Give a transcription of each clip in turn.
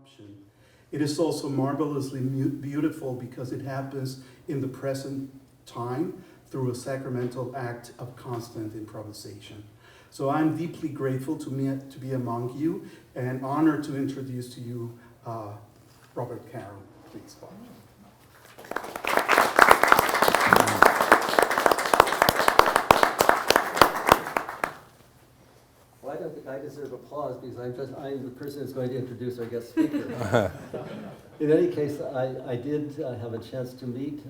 option. It is also marvelously beautiful because it happens in the present time through a sacramental act of constant improvisation. So I'm deeply grateful to be among you and honored to introduce to you Robert Carroll. Please, Bob. Well, I don't think I deserve applause because I'm the person who's going to introduce our guest speaker. In any case, I did have a chance to meet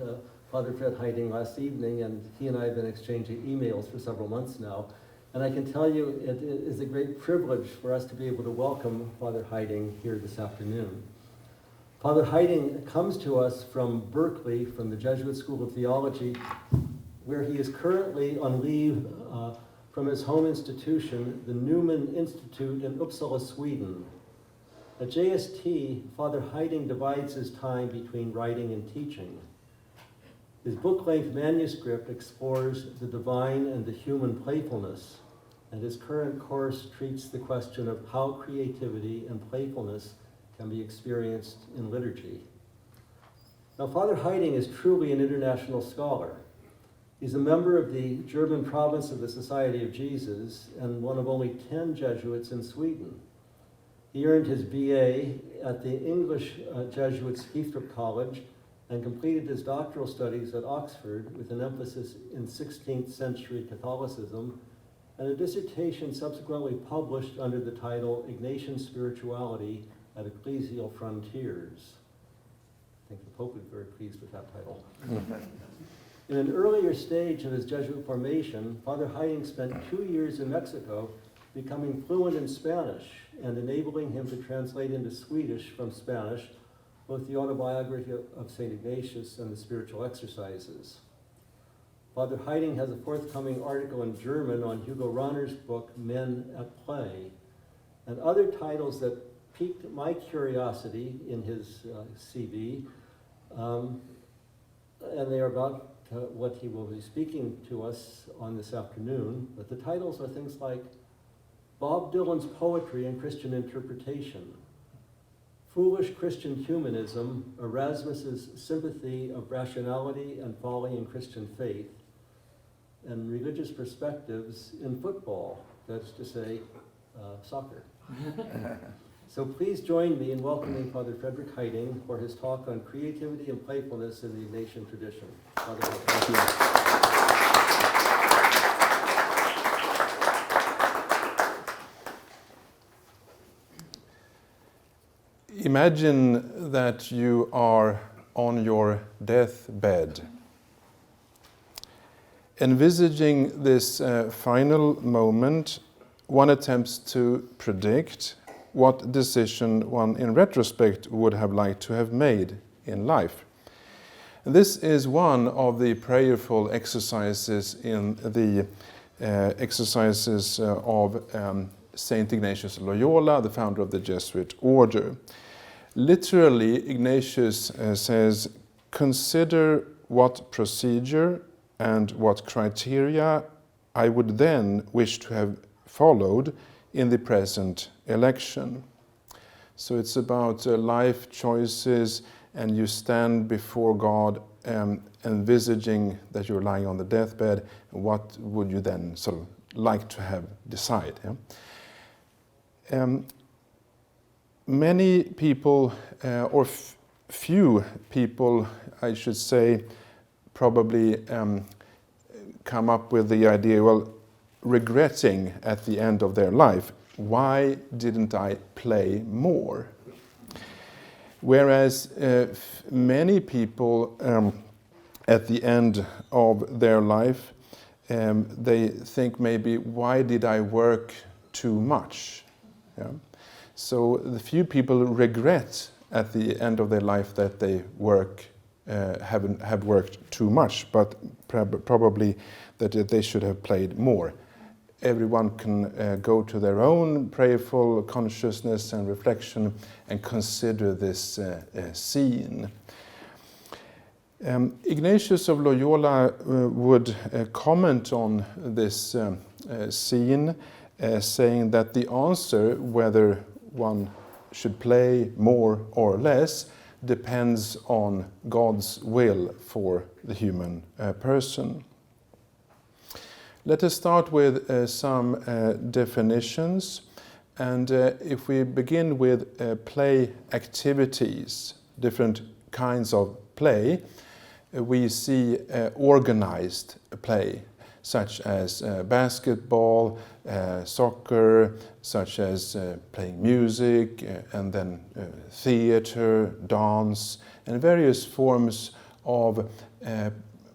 Father Fred Heiding last evening, and he and I have been exchanging emails for several months now. And I can tell you it is a great privilege for us to be able to welcome Father Heiding here this afternoon. Father Heiding comes to us from Berkeley, from the Jesuit School of Theology, where he is currently on leave from his home institution, the Newman Institute in Uppsala, Sweden. At JST, Father Heiding divides his time between writing and teaching. His book-length manuscript explores the divine and the human playfulness, and his current course treats the question of how creativity and playfulness can be experienced in liturgy. Now, Father Heiding is truly an international scholar. He's a member of the German province of the Society of Jesus and one of only 10 Jesuits in Sweden. He earned his BA at the English Jesuits Heathrow College and completed his doctoral studies at Oxford with an emphasis in 16th century Catholicism, and a dissertation subsequently published under the title Ignatian Spirituality at Ecclesial Frontiers. I think the Pope would be very pleased with that title. In an earlier stage of his Jesuit formation, Father Heiding spent 2 years in Mexico becoming fluent in Spanish and enabling him to translate into Swedish from Spanish both the autobiography of St. Ignatius and the spiritual exercises. Father Heiding has a forthcoming article in German on Hugo Rahner's book, Men at Play, and other titles that piqued my curiosity in his CV, and they are about what he will be speaking to us on this afternoon, but the titles are things like Bob Dylan's Poetry and Christian Interpretation, Foolish Christian Humanism, Erasmus's Sympathy of Rationality and Folly in Christian Faith, and Religious Perspectives in Football, that's to say, soccer. So please join me in welcoming Father Fredrik Heiding for his talk on creativity and playfulness in the Ignatian tradition. Father, thank you. Imagine that you are on your deathbed. Envisaging this final moment, one attempts to predict what decision one in retrospect would have liked to have made in life. This is one of the prayerful exercises in the exercises of Saint Ignatius Loyola, the founder of the Jesuit order. Literally, Ignatius says, consider what procedure and what criteria I would then wish to have followed in the present election. So it's about life choices, and you stand before God envisaging that you're lying on the deathbed, and what would you then sort of like to have decided? Yeah? Many people, or few people, I should say, probably come up with the idea, well, regretting at the end of their life, why didn't I play more? Whereas many people at the end of their life, they think maybe, why did I work too much? Yeah? So the few people regret at the end of their life that they have worked too much, but probably that they should have played more. Everyone can go to their own prayerful consciousness and reflection and consider this scene. Ignatius of Loyola would comment on this scene, saying that the answer, whether one should play more or less depends on God's will for the human person. Let us start with some definitions. And if we begin with play activities, different kinds of play, we see organized play, such as basketball, soccer, such as playing music, and then theater, dance, and various forms of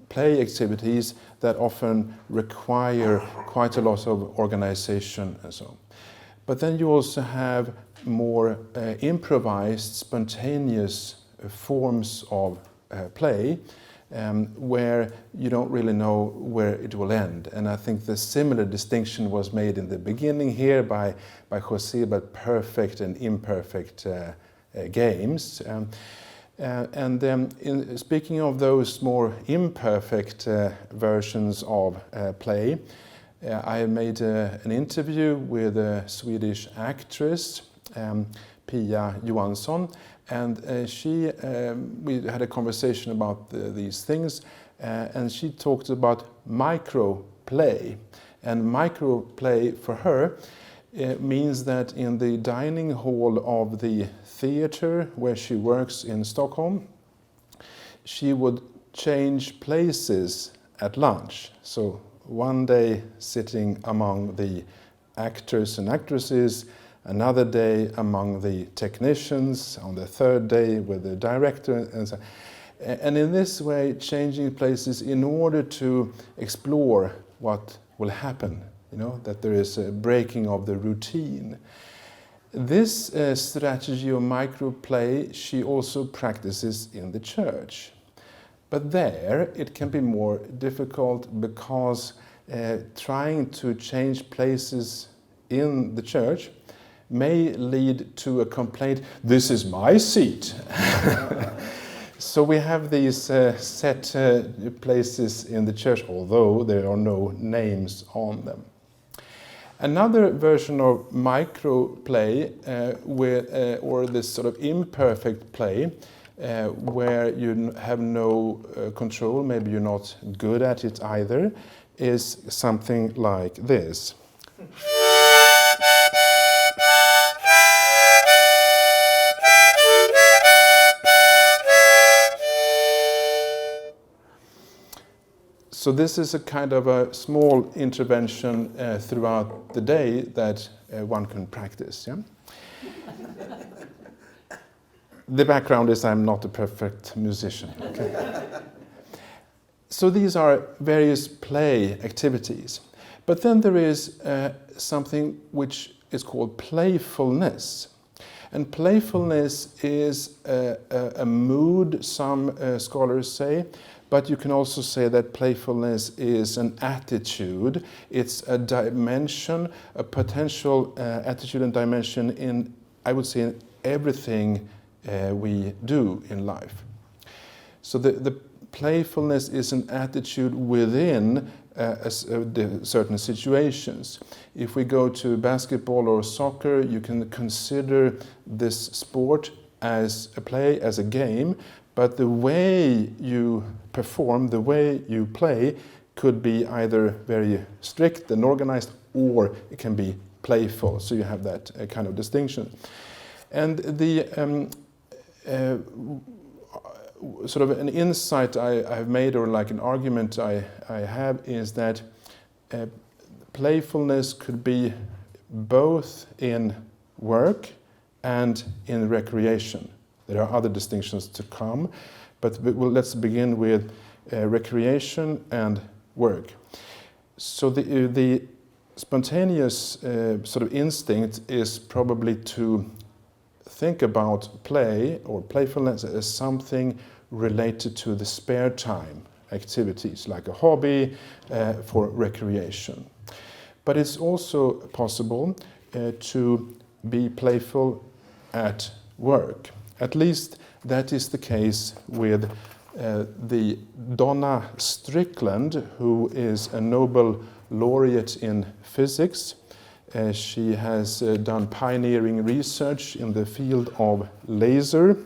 play activities that often require quite a lot of organization and so on. But then you also have more improvised, spontaneous forms of play, where you don't really know where it will end. And I think the similar distinction was made in the beginning here by Jose about perfect and imperfect games. In speaking of those more imperfect versions of play, I made an interview with a Swedish actress, Pia Johansson, and we had a conversation about these things, and she talked about microplay. And microplay for her means that in the dining hall of the theater where she works in Stockholm, she would change places at lunch. So one day sitting among the actors and actresses, another day among the technicians, on the third day with the director, and so. And in this way, changing places in order to explore what will happen, that there is a breaking of the routine. This strategy of microplay she also practices in the church. But there it can be more difficult because trying to change places in the church may lead to a complaint, "This is my seat." So we have these set places in the church, although there are no names on them. Another version of microplay, or this sort of imperfect play, where you have no control, maybe you're not good at it either, is something like this. So this is a kind of a small intervention throughout the day that one can practice. Yeah? The background is I'm not a perfect musician. Okay? So these are various play activities. But then there is something which is called playfulness. And playfulness is a mood, some scholars say, but you can also say that playfulness is an attitude. It's a dimension, a potential attitude and dimension in, I would say, in everything we do in life. So the playfulness is an attitude within certain situations. If we go to basketball or soccer, you can consider this sport as a play, as a game, but the way you perform, the way you play, could be either very strict and organized, or it can be playful. So you have that kind of distinction. And the sort of an insight I've made, or like an argument I have, is that playfulness could be both in work and in recreation. There are other distinctions to come, but let's begin with recreation and work. So the spontaneous sort of instinct is probably to think about play or playfulness as something related to the spare time activities, like a hobby for recreation. But it's also possible to be playful at work. At least that is the case with the Donna Strickland, who is a Nobel laureate in physics. She has done pioneering research in the field of laser,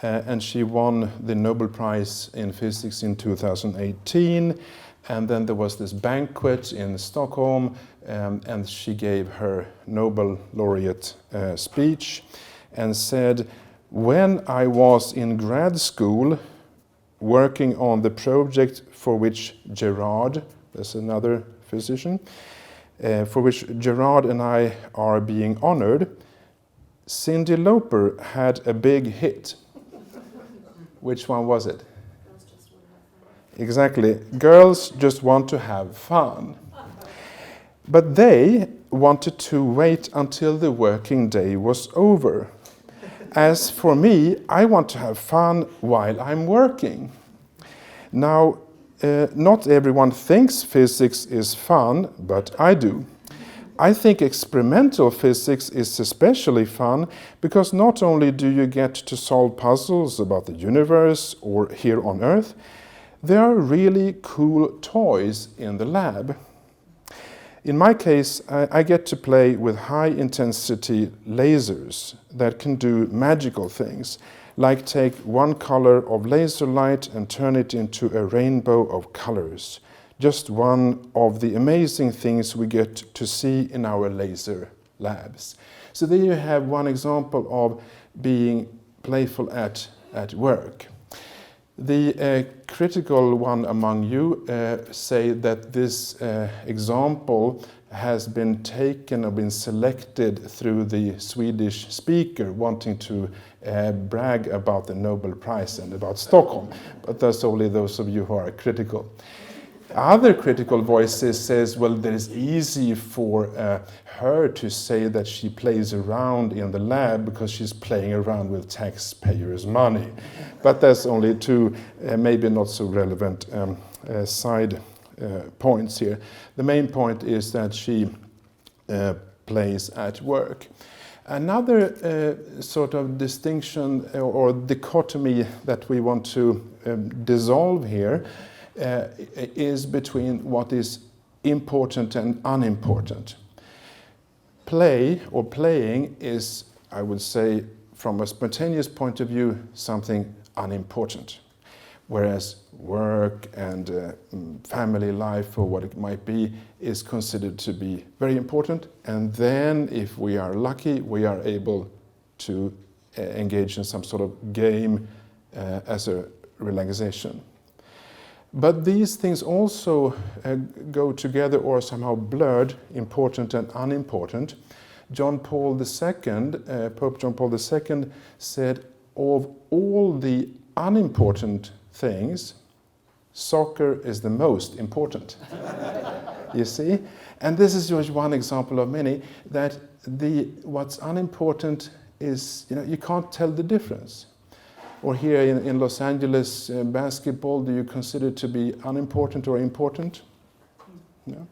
and she won the Nobel Prize in Physics in 2018. And then there was this banquet in Stockholm, and she gave her Nobel laureate speech and said, "When I was in grad school working on the project for which Gerard," there's another physician, for which Gerard and I are being honored, Cyndi Lauper had a big hit." Which one was it? Exactly. Girls just want to have fun. But they wanted to wait until the working day was over. As for me, I want to have fun while I'm working. Now, not everyone thinks physics is fun, but I do. I think experimental physics is especially fun because not only do you get to solve puzzles about the universe or here on Earth, there are really cool toys in the lab. In my case, I get to play with high-intensity lasers that can do magical things, like take one color of laser light and turn it into a rainbow of colors. Just one of the amazing things we get to see in our laser labs. So there you have one example of being playful at work. The critical one among you say that this example has been taken or been selected through the Swedish speaker wanting to brag about the Nobel Prize and about Stockholm. But that's only those of you who are critical. Other critical voices says, well, it is easy for her to say that she plays around in the lab because she's playing around with taxpayers' money. But that's only two maybe not so relevant side points here. The main point is that she plays at work. Another sort of distinction or dichotomy that we want to dissolve here is between what is important and unimportant. Play or playing is, I would say, from a spontaneous point of view, something unimportant. Whereas work and family life, or what it might be, is considered to be very important. And then, if we are lucky, we are able to engage in some sort of game as a relaxation. But these things also go together or somehow blurred, important and unimportant. John Paul II, Pope John Paul II said, of all the unimportant things, soccer is the most important. You see? And this is just one example of many, that what's unimportant is, you can't tell the difference. Or here in Los Angeles, basketball, do you consider it to be unimportant or important? No.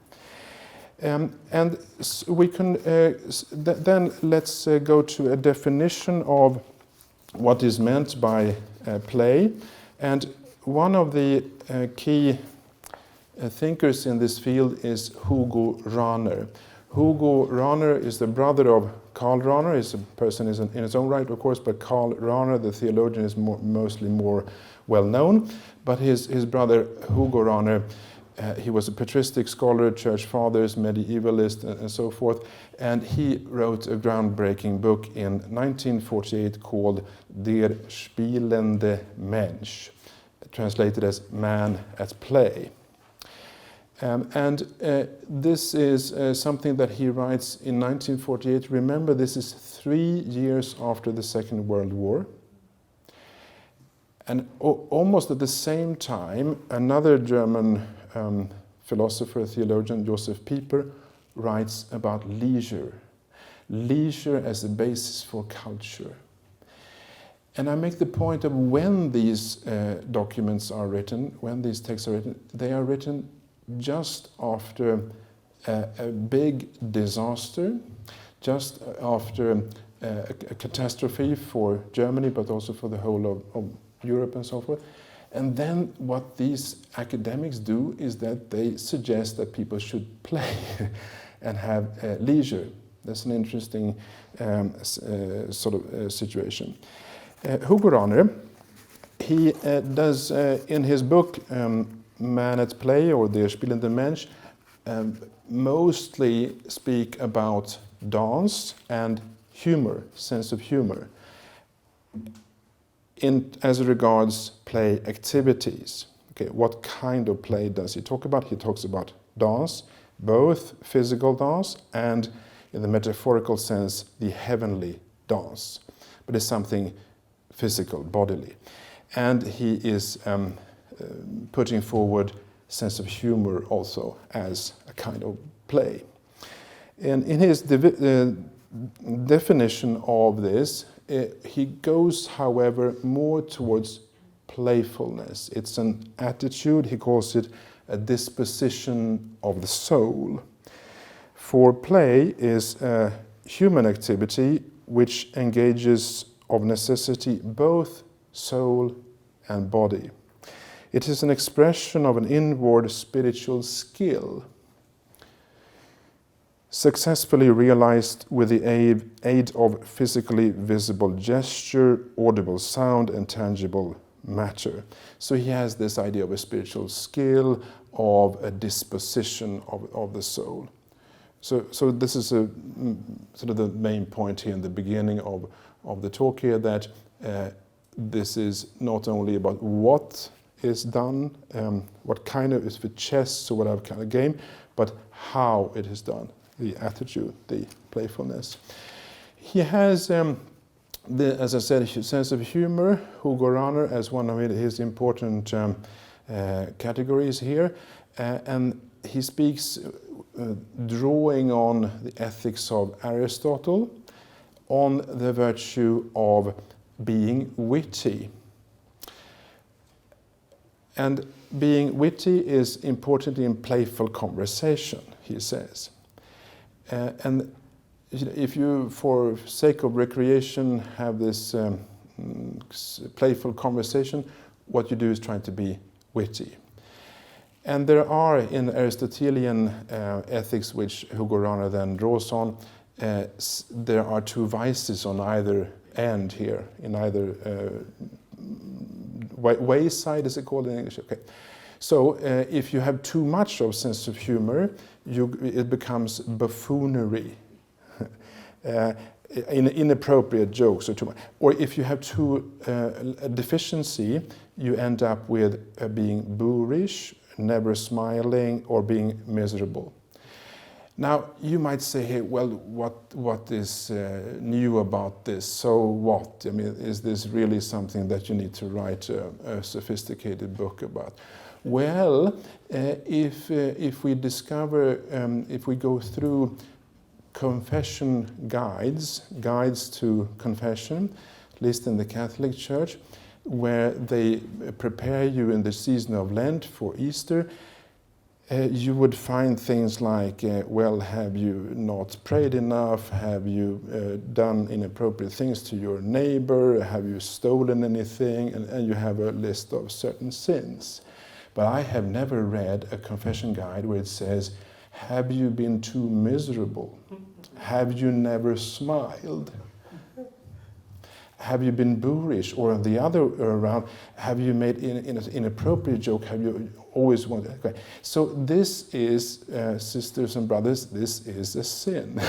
And we can then let's go to a definition of what is meant by play. And one of the key thinkers in this field is Hugo Rahner. Hugo Rahner is the brother of Karl Rahner. He's a person in his own right, of course, but Karl Rahner, the theologian, is mostly more well known. But his brother Hugo Rahner, he was a patristic scholar, church fathers, medievalist, and so forth. And he wrote a groundbreaking book in 1948 called Der Spielende Mensch, translated as Man at Play. This is something that he writes in 1948. Remember, this is 3 years after the Second World War. And almost at the same time, another German philosopher, theologian, Joseph Pieper, writes about leisure. Leisure as a basis for culture. And I make the point of when these documents are written, when these texts are written, they are written just after a big disaster, just after a catastrophe for Germany, but also for the whole of Europe and so forth. And then what these academics do is that they suggest that people should play. and have leisure. That's an interesting situation. Hugo Rahner, he does in his book Man at Play, or Der Spielende Mensch, mostly speak about dance and humor, sense of humor, as regards play activities. Okay, what kind of play does he talk about? He talks about dance, both physical dance and, in the metaphorical sense, the heavenly dance. But it's something physical, bodily. And he is putting forward sense of humor also as a kind of play. And in his definition of this, he goes, however, more towards playfulness. It's an attitude, he calls it a disposition of the soul. For play is a human activity which engages of necessity both soul and body. It is an expression of an inward spiritual skill, successfully realized with the aid of physically visible gesture, audible sound, and tangible matter. So he has this idea of a spiritual skill, of a disposition of the soul. So this is sort of the main point here in the beginning of the talk here, that this is not only about what is done, what kind of is for chess or whatever kind of game, but how it is done, the attitude, the playfulness. He has, as I said, a sense of humor, Hugo Rahner, as one of his important categories here, and he speaks drawing on the ethics of Aristotle, on the virtue of being witty. And being witty is important in playful conversation, he says. And if you, for sake of recreation, have this playful conversation, what you do is try to be witty. And there are, in Aristotelian ethics, which Hugo Rahner then draws on, there are two vices on either end here, in either wayside, is it called in English? Okay. So if you have too much of sense of humor, it becomes buffoonery, inappropriate jokes or too much. Or if you have a deficiency, you end up with being boorish, never smiling, or being miserable. Now, you might say, hey, well, what is new about this? So what? I mean, is this really something that you need to write a sophisticated book about? Well, if we discover, if we go through confession guides to confession, at least in the Catholic Church, where they prepare you in the season of Lent for Easter, you would find things like, well, have you not prayed enough? Have you done inappropriate things to your neighbor? Have you stolen anything? And you have a list of certain sins. But I have never read a confession guide where it says, have you been too miserable? Have you never smiled? Have you been boorish? Or the other way around, have you made an inappropriate joke? Have you always wanted? Okay. So this is, sisters and brothers, this is a sin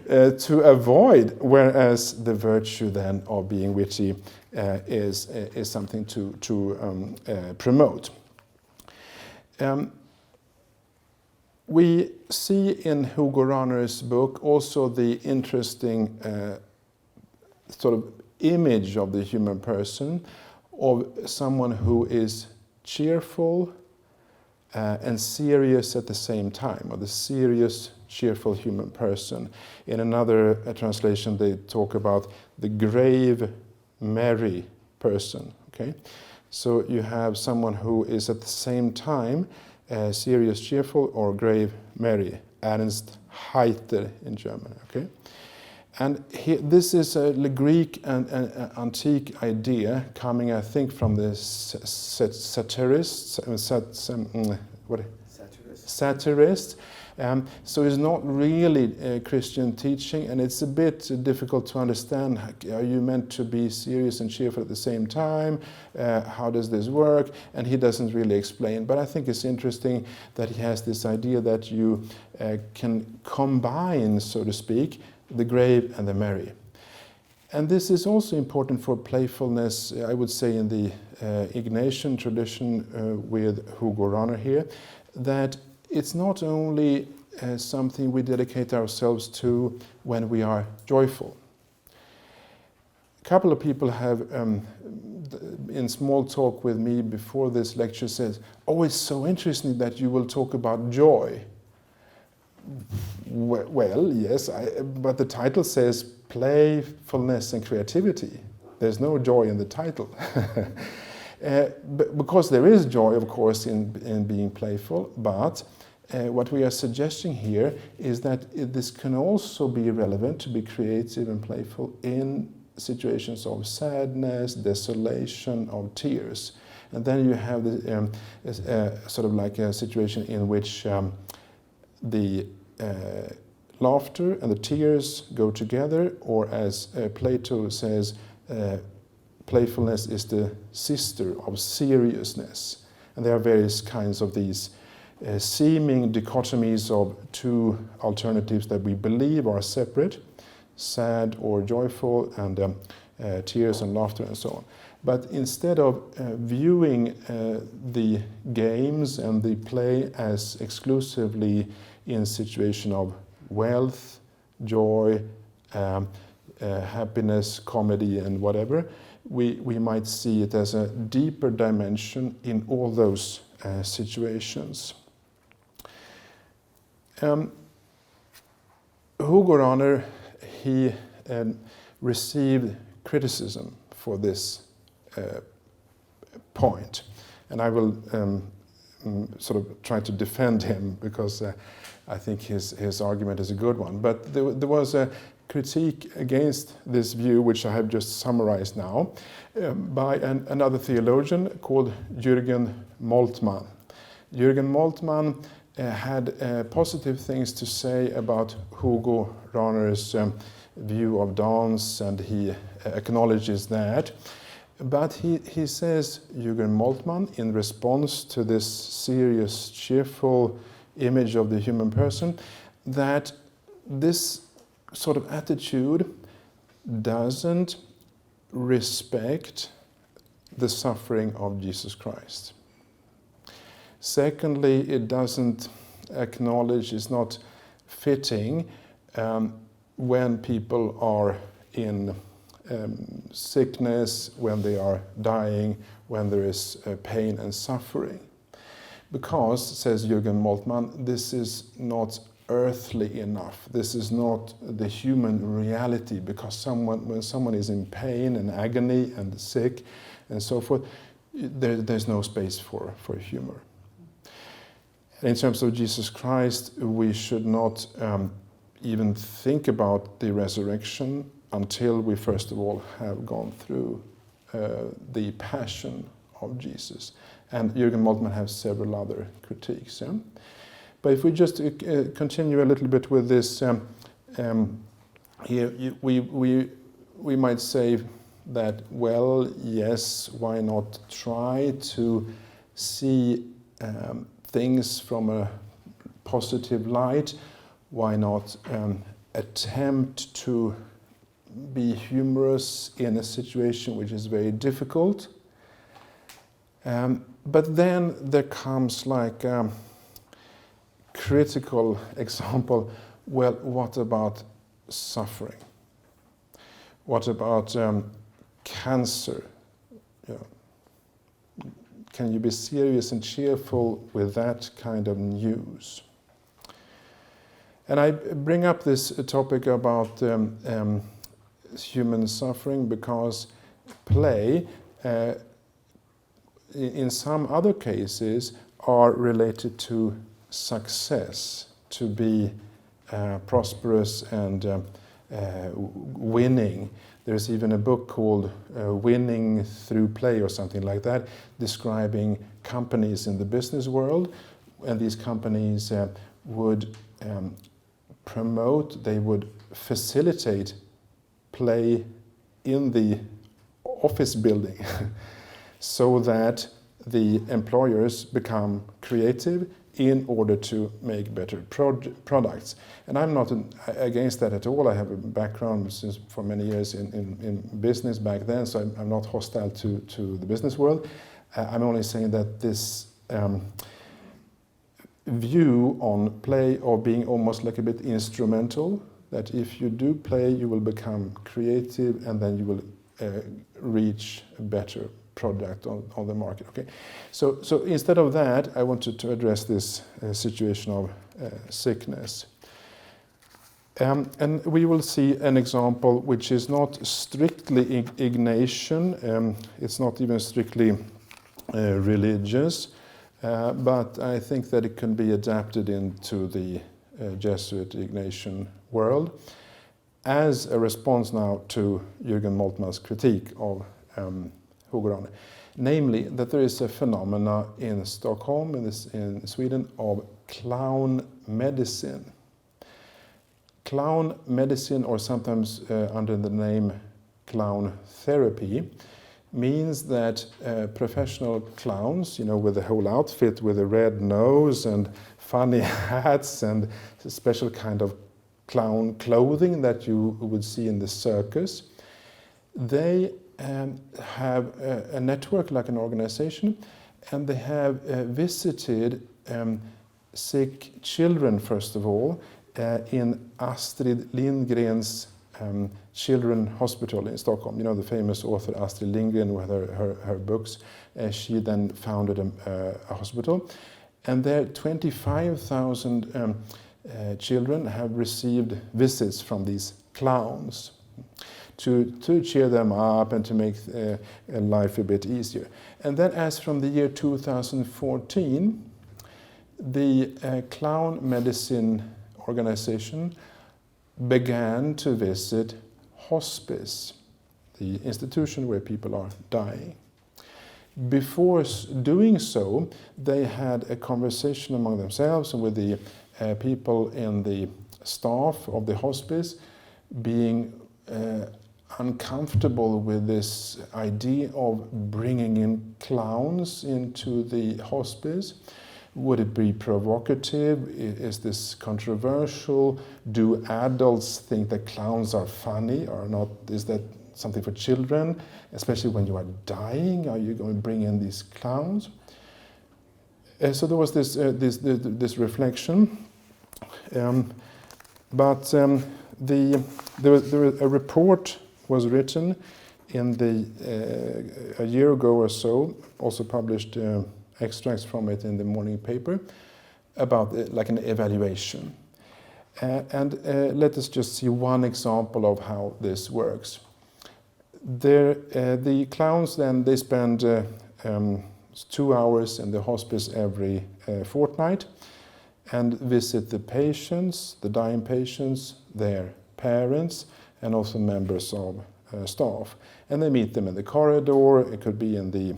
to avoid, whereas the virtue then of being witty is something to promote. We see in Hugo Rahner's book also the interesting sort of image of the human person, of someone who is cheerful and serious at the same time, or the serious, cheerful human person. In another translation, they talk about the grave, merry person. Okay, so you have someone who is at the same time serious, cheerful, or grave, merry. Ernst Heiter in German. Okay. And this is a Greek and antique idea coming, I think, from the satirists, So it's not really Christian teaching, and it's a bit difficult to understand. Are you meant to be serious and cheerful at the same time? How does this work? And he doesn't really explain. But I think it's interesting that he has this idea that you can combine, so to speak, the grave and the merry. And this is also important for playfulness, I would say, in the Ignatian tradition with Hugo Rahner here, that it's not only something we dedicate ourselves to when we are joyful. A couple of people have, in small talk with me before this lecture, said, "Oh, it's so interesting that you will talk about joy." Well, yes, but the title says playfulness and creativity. There's no joy in the title. Because there is joy, of course, in being playful, but what we are suggesting here is that this can also be relevant to be creative and playful in situations of sadness, desolation, of tears. And then you have sort of like a situation in which the laughter and the tears go together, or as Plato says, playfulness is the sister of seriousness. And there are various kinds of these seeming dichotomies of two alternatives that we believe are separate, sad or joyful, and tears and laughter and so on. But instead of viewing the games and the play as exclusively in situation of wealth, joy, happiness, comedy, and whatever, we might see it as a deeper dimension in all those situations. Hugo Rahner, he received criticism for this point, and I will sort of try to defend him, because I think his argument is a good one. But there was a critique against this view, which I have just summarized now, by another theologian called Jürgen Moltmann. Jürgen Moltmann had positive things to say about Hugo Rahner's view of dance, and he acknowledges that. But he says, Jürgen Moltmann, in response to this serious, cheerful image of the human person, that this sort of attitude doesn't respect the suffering of Jesus Christ. Secondly, it doesn't acknowledge, it's not fitting when people are in sickness, when they are dying, when there is pain and suffering. Because, says Jürgen Moltmann, this is not earthly enough. This is not the human reality, because when someone is in pain and agony and sick and so forth, there's no space for humor. And in terms of Jesus Christ, we should not even think about the resurrection until we first of all have gone through the passion of Jesus. And Jürgen Moltmann has several other critiques. Yeah? But if we just continue a little bit with this, here we might say that, well, yes, why not try to see things from a positive light? Why not attempt to be humorous in a situation which is very difficult? But then there comes like a critical example. Well, what about suffering? What about cancer? You know, can you be serious and cheerful with that kind of news? And I bring up this topic about human suffering because play, in some other cases, are related to success, to be prosperous and winning. There's even a book called Winning Through Play or something like that, describing companies in the business world, and these companies would promote, they would facilitate play in the office building so that the employers become creative in order to make better products. And I'm not against that at all. I have a background for many years in business back then, so I'm not hostile to the business world. I'm only saying that this view on play of being almost like a bit instrumental, that if you do play, you will become creative and then you will reach a better product on the market. Okay, so instead of that, I wanted to address this situation of sickness. And we will see an example which is not strictly Ignatian, it's not even strictly religious, but I think that it can be adapted into the Jesuit Ignatian world as a response now to Jürgen Moltmann's critique of Hugo Rahner. Namely, that there is a phenomena in Stockholm, in Sweden, of clown medicine. Clown medicine, or sometimes under the name clown therapy, means that professional clowns, with the whole outfit, with a red nose and funny hats and a special kind of clown clothing that you would see in the circus, they have a network, like an organization, and they have visited sick children, first of all, in Astrid Lindgren's Children's Hospital in Stockholm. The famous author Astrid Lindgren with her books. She then founded a hospital, and there 25,000 children have received visits from these clowns to cheer them up and to make life a bit easier. And then, as from the year 2014, the clown medicine organization began to visit hospice, the institution where people are dying. Before doing so, they had a conversation among themselves and with the people in the staff of the hospice, being uncomfortable with this idea of bringing in clowns into the hospice. Would it be provocative? Is this controversial? Do adults think that clowns are funny or not? Is that something for children? Especially when you are dying, are you going to bring in these clowns? So there was this reflection, but a report was written in a year ago or so, also published extracts from it in the morning paper, about like an evaluation. And let us just see one example of how this works. The clowns then, they spend 2 hours in the hospice every fortnight and visit the patients, the dying patients, their parents, and also members of staff. And they meet them in the corridor, it could be in the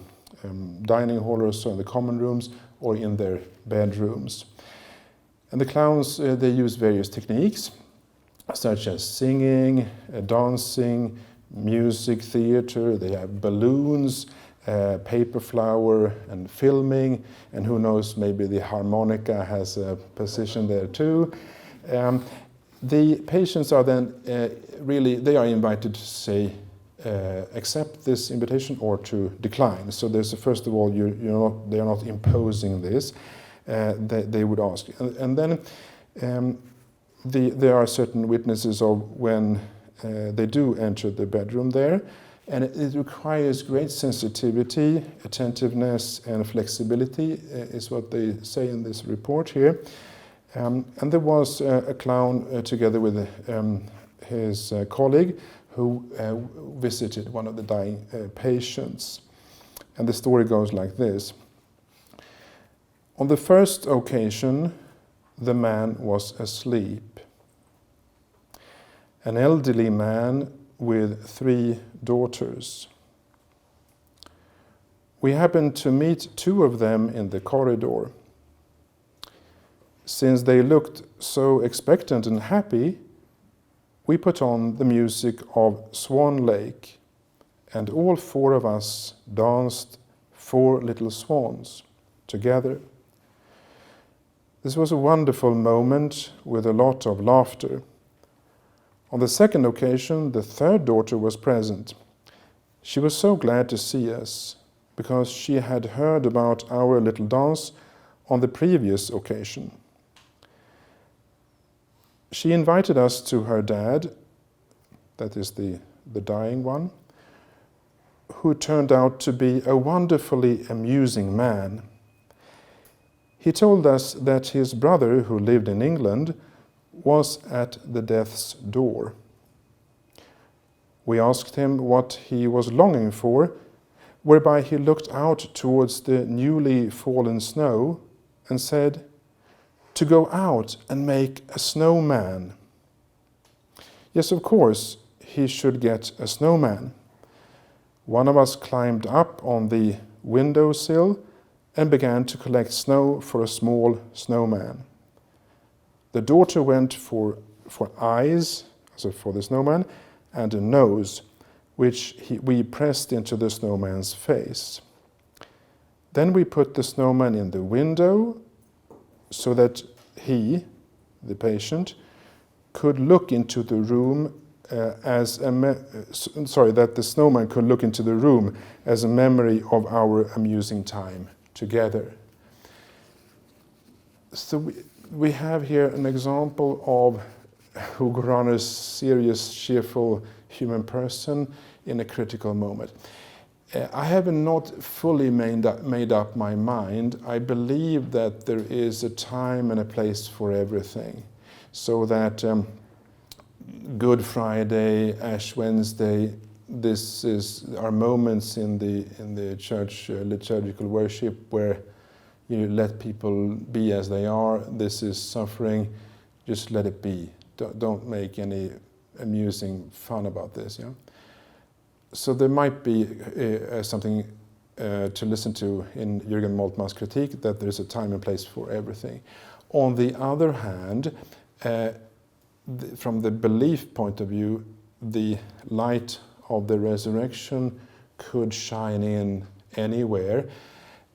dining hall or so, in the common rooms, or in their bedrooms. And the clowns, they use various techniques, such as singing, dancing, music theater. They have balloons, paper flower, and filming, and who knows, maybe the harmonica has a position there too. The patients are then they are invited to say, accept this invitation or to decline. So there's first of all, they are not imposing this. They would ask, and then there are certain witnesses of when they do enter the bedroom there, and it requires great sensitivity, attentiveness, and flexibility, is what they say in this report here. And there was a clown together with his colleague who visited one of the dying patients. And the story goes like this. On the first occasion, the man was asleep. An elderly man with 3 daughters. We happened to meet 2 of them in the corridor. since they looked so expectant and happy, we put on the music of Swan Lake, and all 4 of us danced 4 little swans together. This was a wonderful moment with a lot of laughter. On the second occasion, the 3rd daughter was present. She was so glad to see us, because she had heard about our little dance on the previous occasion. She invited us to her dad, that is the dying one, who turned out to be a wonderfully amusing man. He told us that his brother, who lived in England, was at the death's door. We asked him what he was longing for, whereby he looked out towards the newly fallen snow and said, "To go out and make a snowman." Yes, of course, he should get a snowman. One of us climbed up on the windowsill and began to collect snow for a small snowman. The daughter went for eyes, so for the snowman, and a nose, which we pressed into the snowman's face. Then we put the snowman in the window so that he, the patient, could look into the room that the snowman could look into the room as a memory of our amusing time together. So we have here an example of Hugo Rahner's serious, cheerful human person in a critical moment. I have not fully made up my mind. I believe that there is a time and a place for everything, so that Good Friday, Ash Wednesday, are moments in the church liturgical worship where you let people be as they are. This is suffering. Just let it be. Don't make any amusing fun about this. Yeah. So there might be something to listen to in Jürgen Moltmann's critique, that there is a time and place for everything. On the other hand, from the belief point of view, the light of the resurrection could shine in anywhere.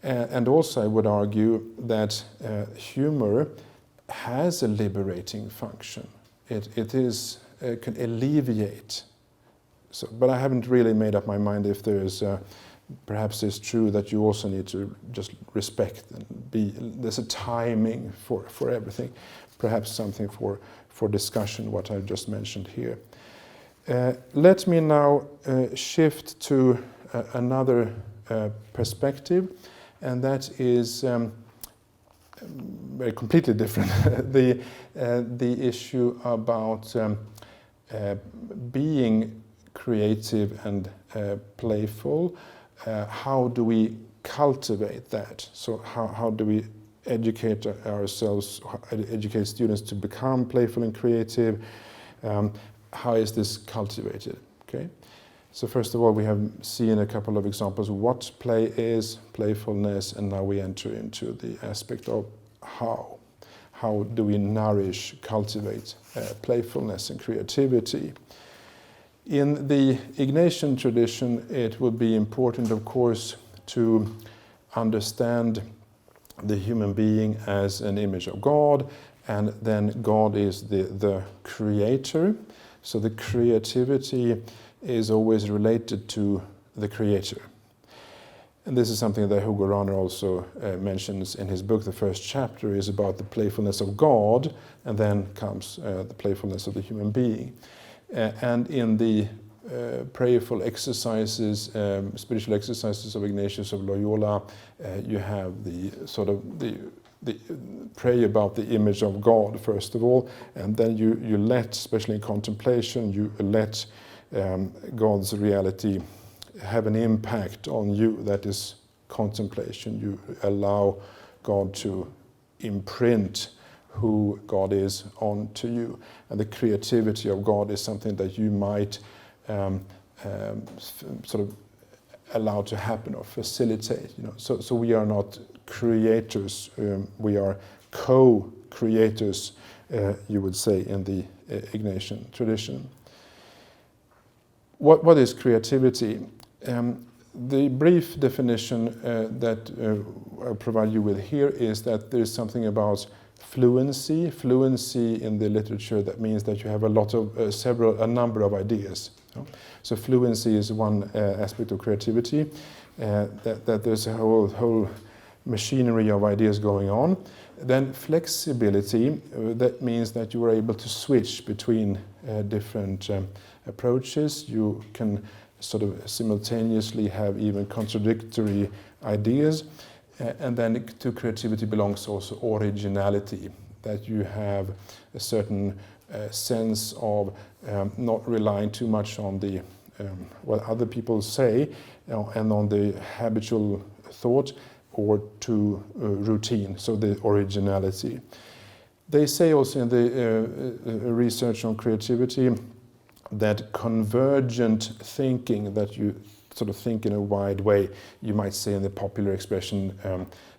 And also I would argue that humor has a liberating function. It can alleviate. So, but I haven't really made up my mind if there is, perhaps it's true that you also need to just respect and there's a timing for everything. Perhaps something for discussion, what I just mentioned here. Let me now shift to another perspective, and that is very completely different. The issue about being creative and playful. How do we cultivate that? So how do we educate ourselves, educate students to become playful and creative? How is this cultivated? Okay. So first of all, we have seen a couple of examples of what play is, playfulness, and now we enter into the aspect of how. How do we nourish, cultivate playfulness and creativity? In the Ignatian tradition, it would be important, of course, to understand the human being as an image of God, and then God is the creator. So the creativity is always related to the creator. And this is something that Hugo Rahner also mentions in his book. The first chapter is about the playfulness of God, and then comes the playfulness of the human being. And in the prayerful exercises, spiritual exercises of Ignatius of Loyola, you have the pray about the image of God first of all, and then you let, especially in contemplation, you let God's reality have an impact on you. That is contemplation. You allow God to imprint who God is onto you, and the creativity of God is something that you might sort of allow to happen or facilitate. So we are not creators. We are creators, you would say, in the Ignatian tradition. What is creativity? The brief definition that I provide you with here is that there is something about fluency. Fluency in the literature, that means that you have a number of ideas. So fluency is one aspect of creativity, that there's a whole machinery of ideas going on. Then flexibility, that means that you are able to switch between different approaches. You can sort of simultaneously have even contradictory ideas. And then to creativity belongs also originality, that you have a certain sense of not relying too much on the what other people say and on the habitual thought or to routine, so the originality. They say also in the research on creativity that convergent thinking, that you sort of think in a wide way, you might say in the popular expression,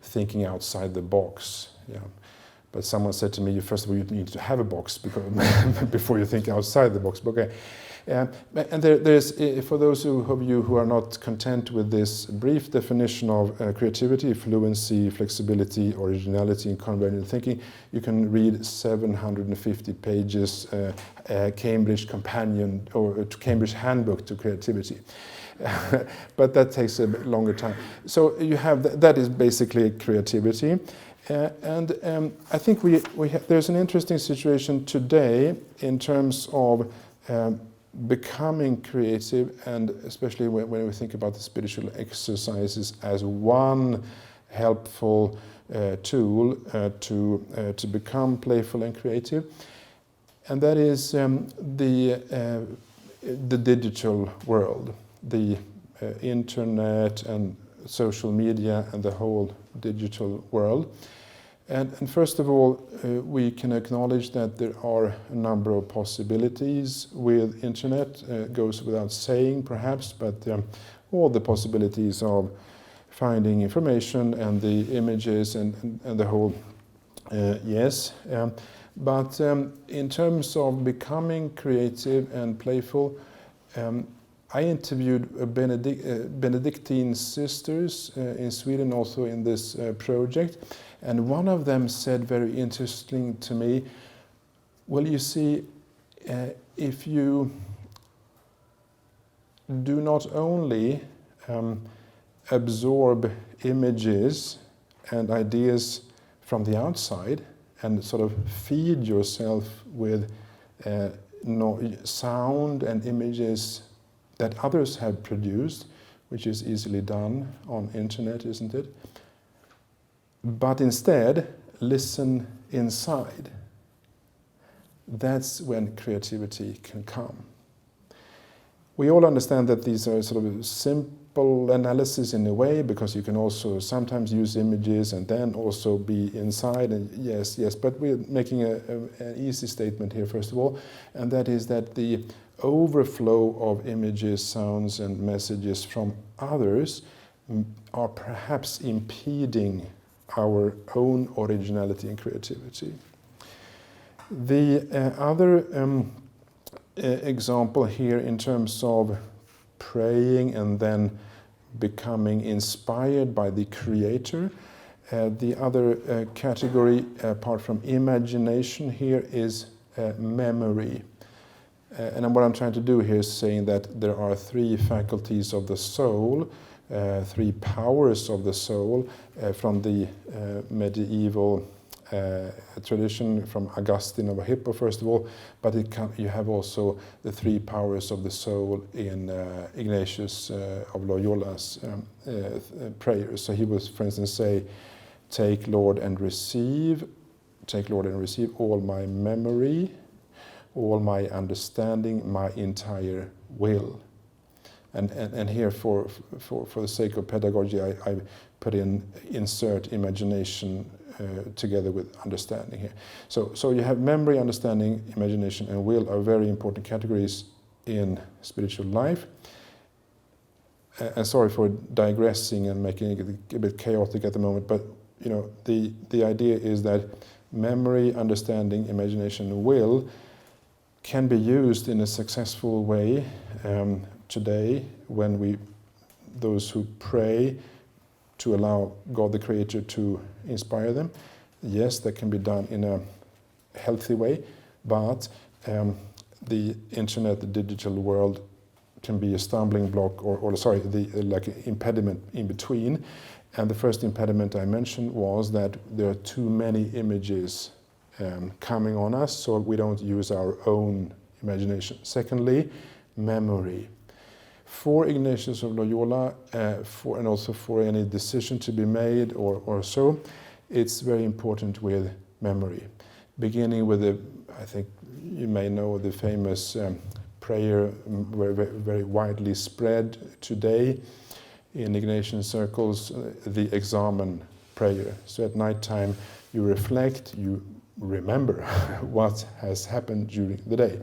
thinking outside the box. Yeah. But someone said to me, first of all, you need to have a box before you think outside the box. But okay. And there's, for those of you who are not content with this brief definition of creativity, fluency, flexibility, originality, and convergent thinking, you can read 750 pages Cambridge Companion or Cambridge Handbook to Creativity. But that takes a bit longer time. So you have that is basically creativity. And I think there's an interesting situation today in terms of becoming creative, and especially when we think about the spiritual exercises as one helpful tool to become playful and creative, and that is the digital world, the internet and social media and the whole digital world. And first of all, we can acknowledge that there are a number of possibilities with internet. Goes without saying, perhaps, but all the possibilities of finding information and the images and the whole, yes. But in terms of becoming creative and playful, I interviewed Benedictine sisters in Sweden, also in this project. And one of them said very interesting to me, well, you see, if you do not only absorb images and ideas from the outside and sort of feed yourself with sound and images that others have produced, which is easily done on internet, isn't it? But instead, listen inside. That's when creativity can come. We all understand that these are sort of simple analysis in a way, because you can also sometimes use images and then also be inside, and yes, but we're making an easy statement here, first of all, and that is that the overflow of images, sounds, and messages from others are perhaps impeding our own originality and creativity. The other example here in terms of praying and then becoming inspired by the Creator, the other category apart from imagination here is memory. And what I'm trying to do here is saying that there are three faculties of the soul, three powers of the soul from the medieval tradition, from Augustine of Hippo, first of all, but you have also the three powers of the soul in Ignatius of Loyola's prayers. So he would, for instance, say, take Lord and receive all my memory, all my understanding, my entire will. And here, for the sake of pedagogy, I put insert imagination together with understanding here. So you have memory, understanding, imagination, and will are very important categories in spiritual life. And sorry for digressing and making it a bit chaotic at the moment, but the idea is that memory, understanding, imagination, and will can be used in a successful way today when those who pray to allow God the Creator to inspire them. Yes, that can be done in a healthy way, but the internet, the digital world can be a stumbling block like an impediment in between. And the first impediment I mentioned was that there are too many images coming on us, so we don't use our own imagination. Secondly, memory. For Ignatius of Loyola, and also for any decision to be made or so, it's very important with memory. Beginning with I think you may know the famous prayer very widely spread today in Ignatian circles, the examen prayer. So at night time you reflect, you remember what has happened during the day.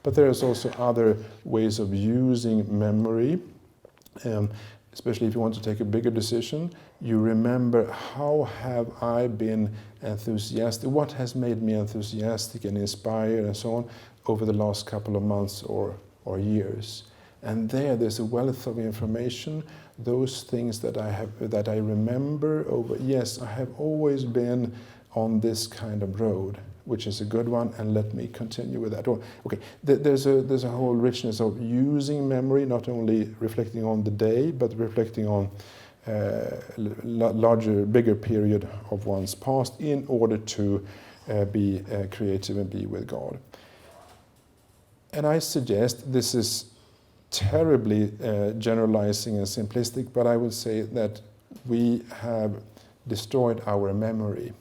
But there's also other ways of using memory, especially if you want to take a bigger decision. You remember, how have I been enthusiastic, what has made me enthusiastic and inspired and so on over the last couple of months or years. And there's a wealth of information, those things that I remember over, yes, I have always been on this kind of road, which is a good one, and let me continue with that. Okay, there's a whole richness of using memory, not only reflecting on the day, but reflecting on bigger period of one's past in order to be creative and be with God. And I suggest, this is terribly generalizing and simplistic, but I would say that we have destroyed our memory.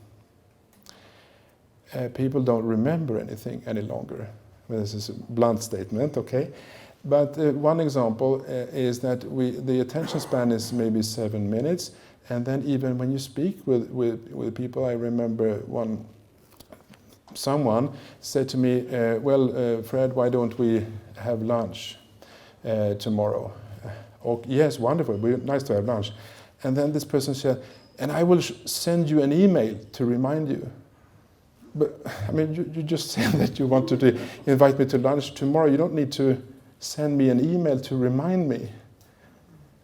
People don't remember anything any longer. Well, this is a blunt statement, okay? But one example is that the attention span is maybe 7 minutes, and then even when you speak with people, I remember someone said to me, Fred, why don't we have lunch tomorrow? Oh, yes, wonderful, nice to have lunch. And then this person said, and I will send you an email to remind you. But I mean, you just said that you wanted to invite me to lunch tomorrow. You don't need to send me an email to remind me.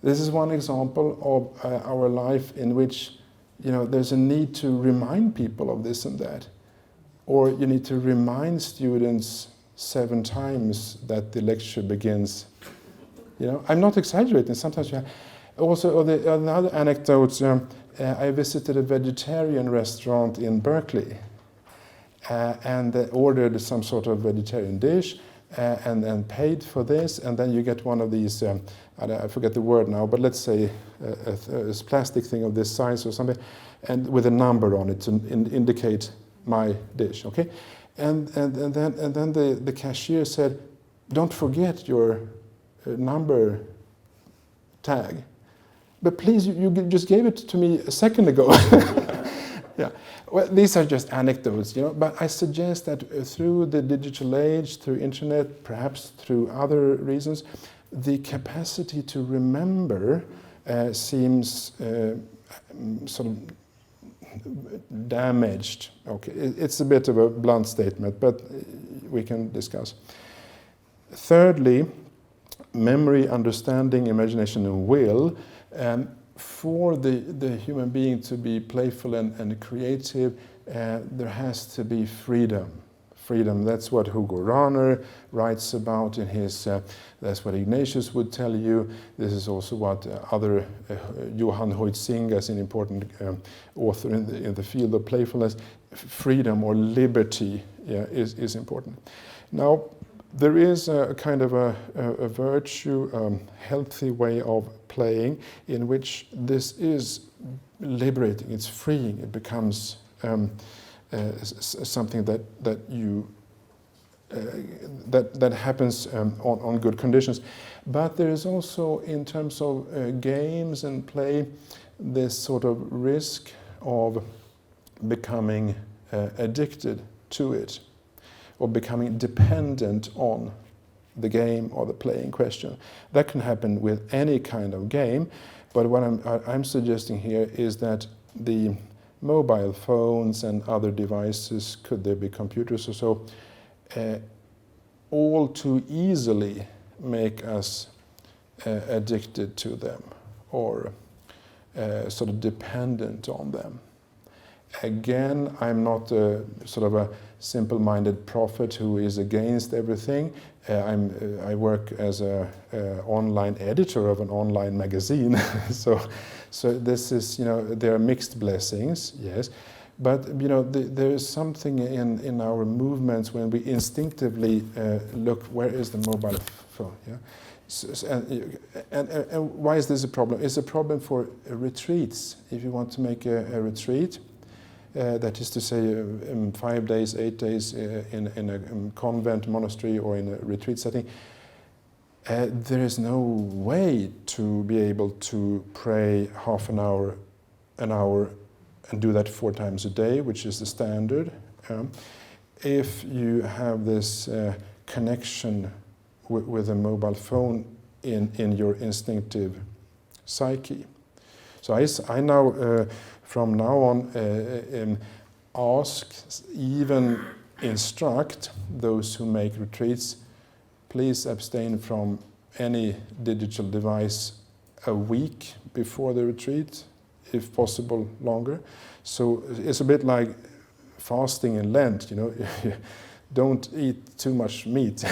This is one example of our life in which, there's a need to remind people of this and that. Or you need to remind students 7 times that the lecture begins. I'm not exaggerating. Sometimes you have. Also, another anecdote, I visited a vegetarian restaurant in Berkeley. And ordered some sort of vegetarian dish and paid for this, and then you get one of these, I forget the word now, but let's say a plastic thing of this size or something, and with a number on it to indicate my dish, okay? And then the cashier said, don't forget your number tag. But please, you just gave it to me a second ago. Yeah, well, these are just anecdotes, but I suggest that through the digital age, through internet, perhaps through other reasons, the capacity to remember seems sort of damaged. Okay, it's a bit of a blunt statement, but we can discuss. Thirdly, memory, understanding, imagination, and will. For the human being to be playful and creative, there has to be freedom. Freedom, that's what Hugo Rahner writes about in his, that's what Ignatius would tell you. This is also what other, Johan Huizinga is an important author in the field of playfulness. Freedom or liberty is important. Now, there is a kind of a virtue, healthy way of playing in which this is liberating, it's freeing, it becomes something that happens on good conditions. But there is also, in terms of games and play, this sort of risk of becoming addicted to it, or becoming dependent on the game or the play in question. That can happen with any kind of game, but what I'm suggesting here is that the mobile phones and other devices, could there be computers or so, all too easily make us addicted to them or sort of dependent on them. Again, I'm not a sort of a simple-minded prophet who is against everything. I work as an online editor of an online magazine, so this is, you know, there are mixed blessings, yes, but you know, there is something in our movements when we instinctively look, where is the mobile phone? Yeah. And why is this a problem? It's a problem for retreats. If you want to make a retreat, that is to say 5 days, 8 days in a convent, monastery, or in a retreat setting, there is no way to be able to pray half an hour, and do that 4 times a day, which is the standard. If you have this connection with a mobile phone in your instinctive psyche. So I now, from now on, ask, even instruct those who make retreats, please abstain from any digital device a week before the retreat, if possible longer. So it's a bit like fasting in Lent, you know. Don't eat too much meat.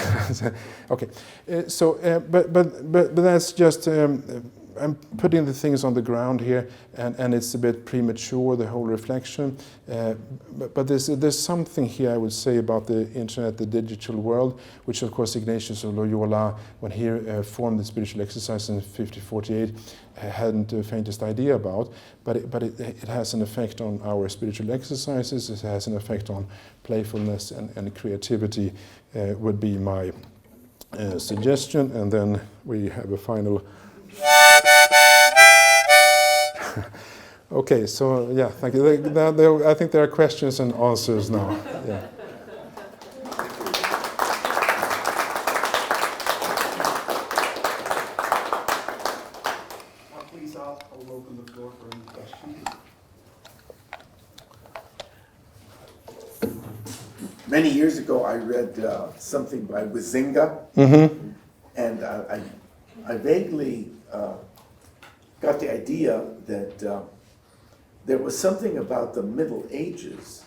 Okay, but that's just, I'm putting the things on the ground here, and it's a bit premature, the whole reflection. But there's something here I would say about the internet, the digital world, which of course Ignatius of Loyola, when he formed the spiritual exercise in 1548, hadn't the faintest idea about. But it has an effect on our spiritual exercises. It has an effect on playfulness and creativity. Would be my suggestion, and then we have a final. Okay, so yeah, thank you. I think there are questions and answers now. Yeah. Please, I'll open the floor for any questions. Many years ago, I read something by Wizinga, and I vaguely got the idea that there was something about the Middle Ages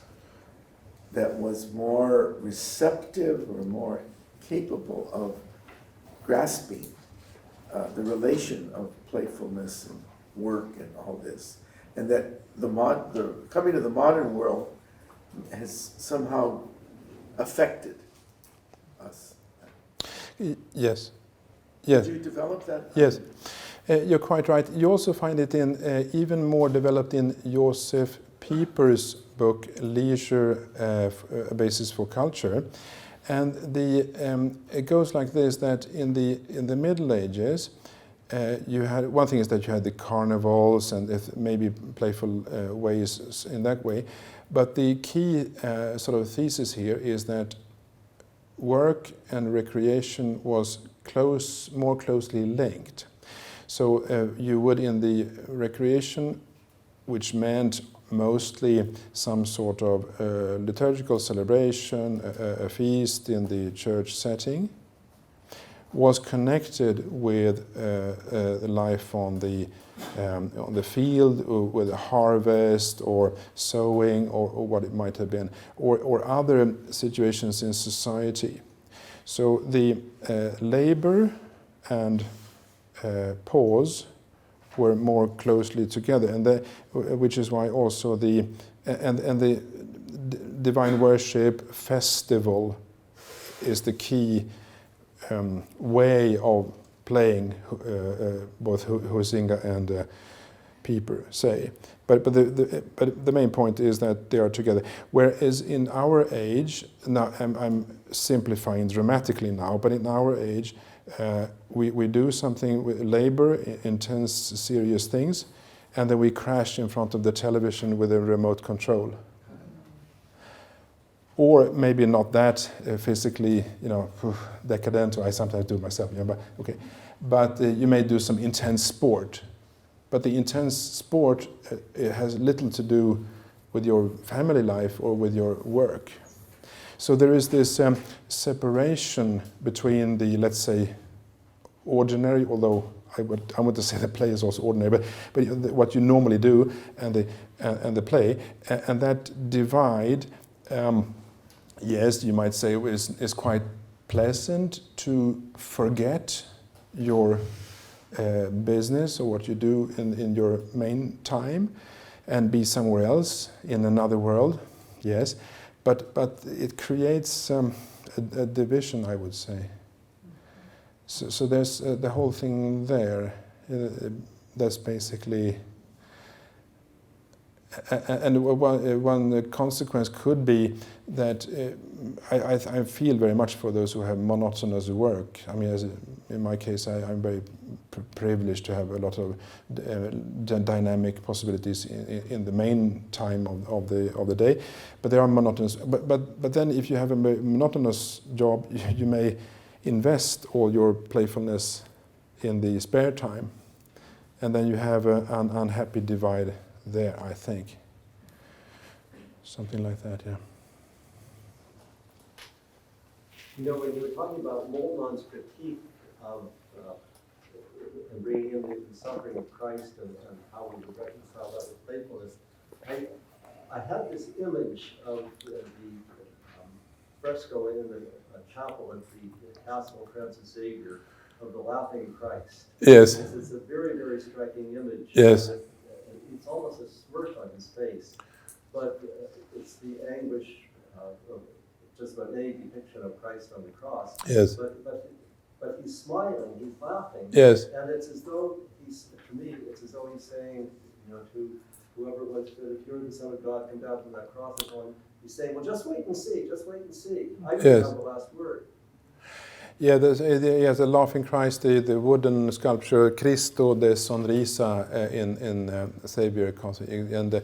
that was more receptive or more capable of grasping the relation of playfulness and work and all this, and that the coming of the modern world has somehow affected us. Yes. Yes. Did you develop that? Yes. You're quite right. You also find it in even more developed in Josef Pieper's book, Leisure, A Basis for Culture. And it goes like this, that in the Middle Ages, you had, one thing is that you had the carnivals and maybe playful ways in that way. But the key sort of thesis here is that work and recreation was more closely linked. So you would, in the recreation, which meant mostly some sort of liturgical celebration, a feast in the church setting, was connected with life on the field, with a harvest or sowing or what it might have been, or other situations in society. So the labor and pause were more closely together, and which is why also the divine worship festival is the key way of playing, both Huizinga and Pieper say. But the main point is that they are together. Whereas in our age, now I'm simplifying dramatically now, but in our age, we do something with labor, intense, serious things, and then we crash in front of the television with a remote control. Or maybe not that physically, decadent, or I sometimes do myself, but okay. But you may do some intense sport. But the intense sport it has little to do with your family life or with your work. So there is this separation between the, let's say, ordinary, although I want to say the play is also ordinary, but what you normally do and the play, and that divide, yes, you might say is quite pleasant to forget your business or what you do in your main time and be somewhere else in another world, yes, but it creates a division, I would say. So there's the whole thing there. That's basically, and one consequence could be that I feel very much for those who have monotonous work. I mean, in my case, I'm very privileged to have a lot of dynamic possibilities in the main time of the day. But there are monotonous. But then, if you have a monotonous job, you may invest all your playfulness in the spare time, and then you have an unhappy divide there, I think. Something like that, yeah. You know, when you were talking about Moltmann's critique of and bringing in the suffering of Christ and how we would reconcile that with playfulness, I had this image of the fresco in the chapel at the Castle of Francis Xavier of the laughing Christ. Yes. It's a very, very striking image. Yes. It's almost a smirk on his face, but it's the anguish of just about any depiction of Christ on the cross. Yes. But he's smiling, he's laughing. Yes. And it's as though to me, it's as though he's saying, to whoever it was, that if you're the Son of God, come down from that cross and on. He's saying, well, just wait and see, just wait and see. I don't have the last word. Yeah, there's a laughing Christ, the wooden sculpture Cristo de Sonrisa in Xavier, and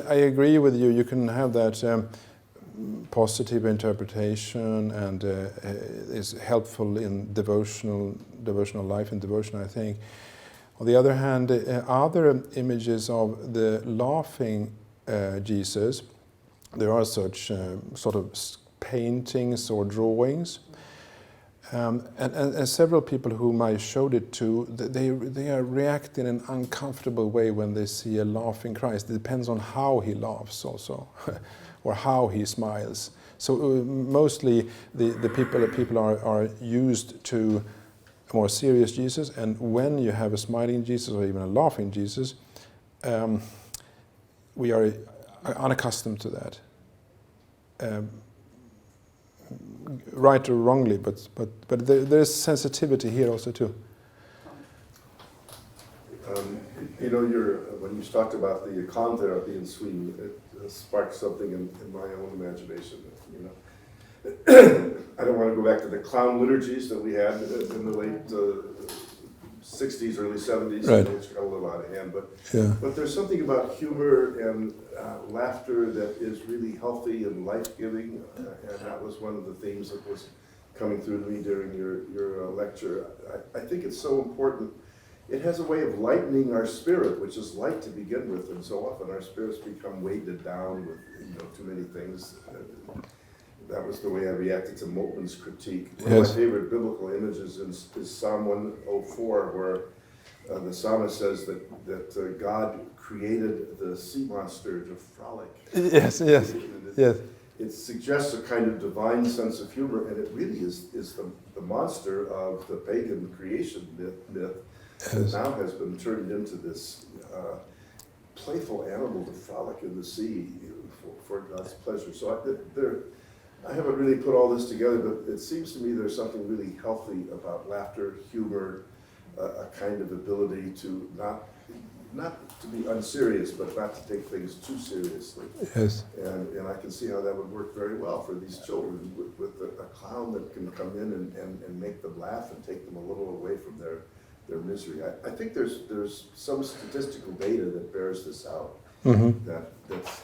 I agree with you. You can have that positive interpretation, and is helpful in devotional life and devotion, I think. On the other hand, other images of the laughing Jesus, there are such sort of paintings or drawings. And several people whom I showed it to, they react in an uncomfortable way when they see a laughing Christ. It depends on how he laughs also, or how he smiles. So mostly the people are used to a more serious Jesus, and when you have a smiling Jesus or even a laughing Jesus, we are unaccustomed to that. Right or wrongly, but there's sensitivity here also too. When you talked about the icon therapy in Sweden, it sparked something in my own imagination. I don't want to go back to the clown liturgies that we had in the late 60s, early 70s, right. Which got a little out of hand. Yeah. But there's something about humor and laughter that is really healthy and life-giving, and that was one of the themes that was coming through to me during your lecture. I think it's so important. It has a way of lightening our spirit, which is light to begin with, and so often our spirits become weighted down with too many things. That was the way I reacted to Moltmann's critique. One of my favorite biblical images is Psalm 104, where the psalmist says that God created the sea monster to frolic. Yes. It suggests a kind of divine sense of humor, and it really is the monster of the pagan creation myth that now has been turned into this playful animal to frolic in the sea for God's pleasure. So I haven't really put all this together, but it seems to me there's something really healthy about laughter, humor, a kind of ability to not to be unserious, but not to take things too seriously. Yes. And I can see how that would work very well for these children with a clown that can come in and make them laugh and take them a little away from their misery. I think there's some statistical data that bears this out. Mm-hmm. That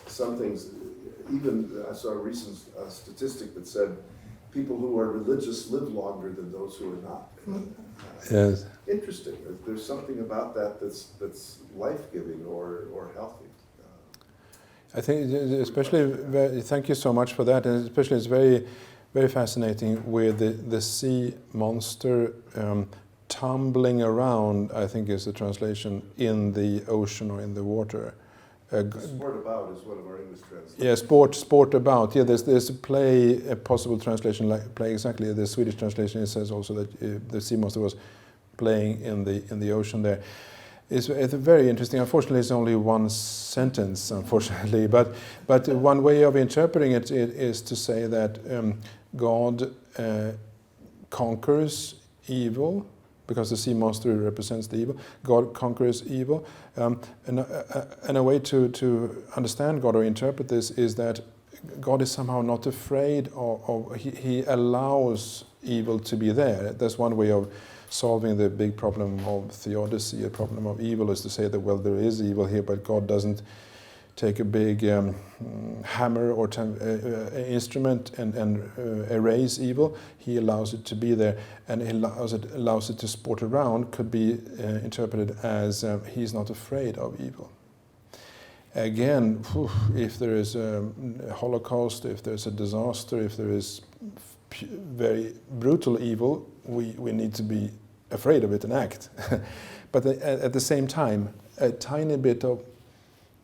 some things, even I saw a recent statistic that said people who are religious live longer than those who are not. Yes. Interesting. There's something about that that's life-giving or healthy. I think especially, thank you so much for that, and especially it's very, very fascinating with the sea monster tumbling around, I think is the translation, in the ocean or in the water. Sport about is one of our English translations. Yeah, sport about. Yeah, there's a possible translation like play exactly. The Swedish translation, it says also that the sea monster was playing in the ocean there. It's very interesting. Unfortunately, it's only one sentence, unfortunately. But one way of interpreting it is to say that God conquers evil, because the sea monster represents the evil. God conquers evil. And a way to understand God or interpret this is that God is somehow not afraid of he allows evil to be there. That's one way of solving the big problem of theodicy. A problem of evil is to say that, well, there is evil here, but God doesn't take a big hammer or instrument and erase evil. He allows it to be there, and he allows it to sport around. Could be interpreted as he's not afraid of evil. Again, if there is a Holocaust, if there's a disaster, if there is very brutal evil, we need to be afraid of it and act. But at the same time, a tiny bit of,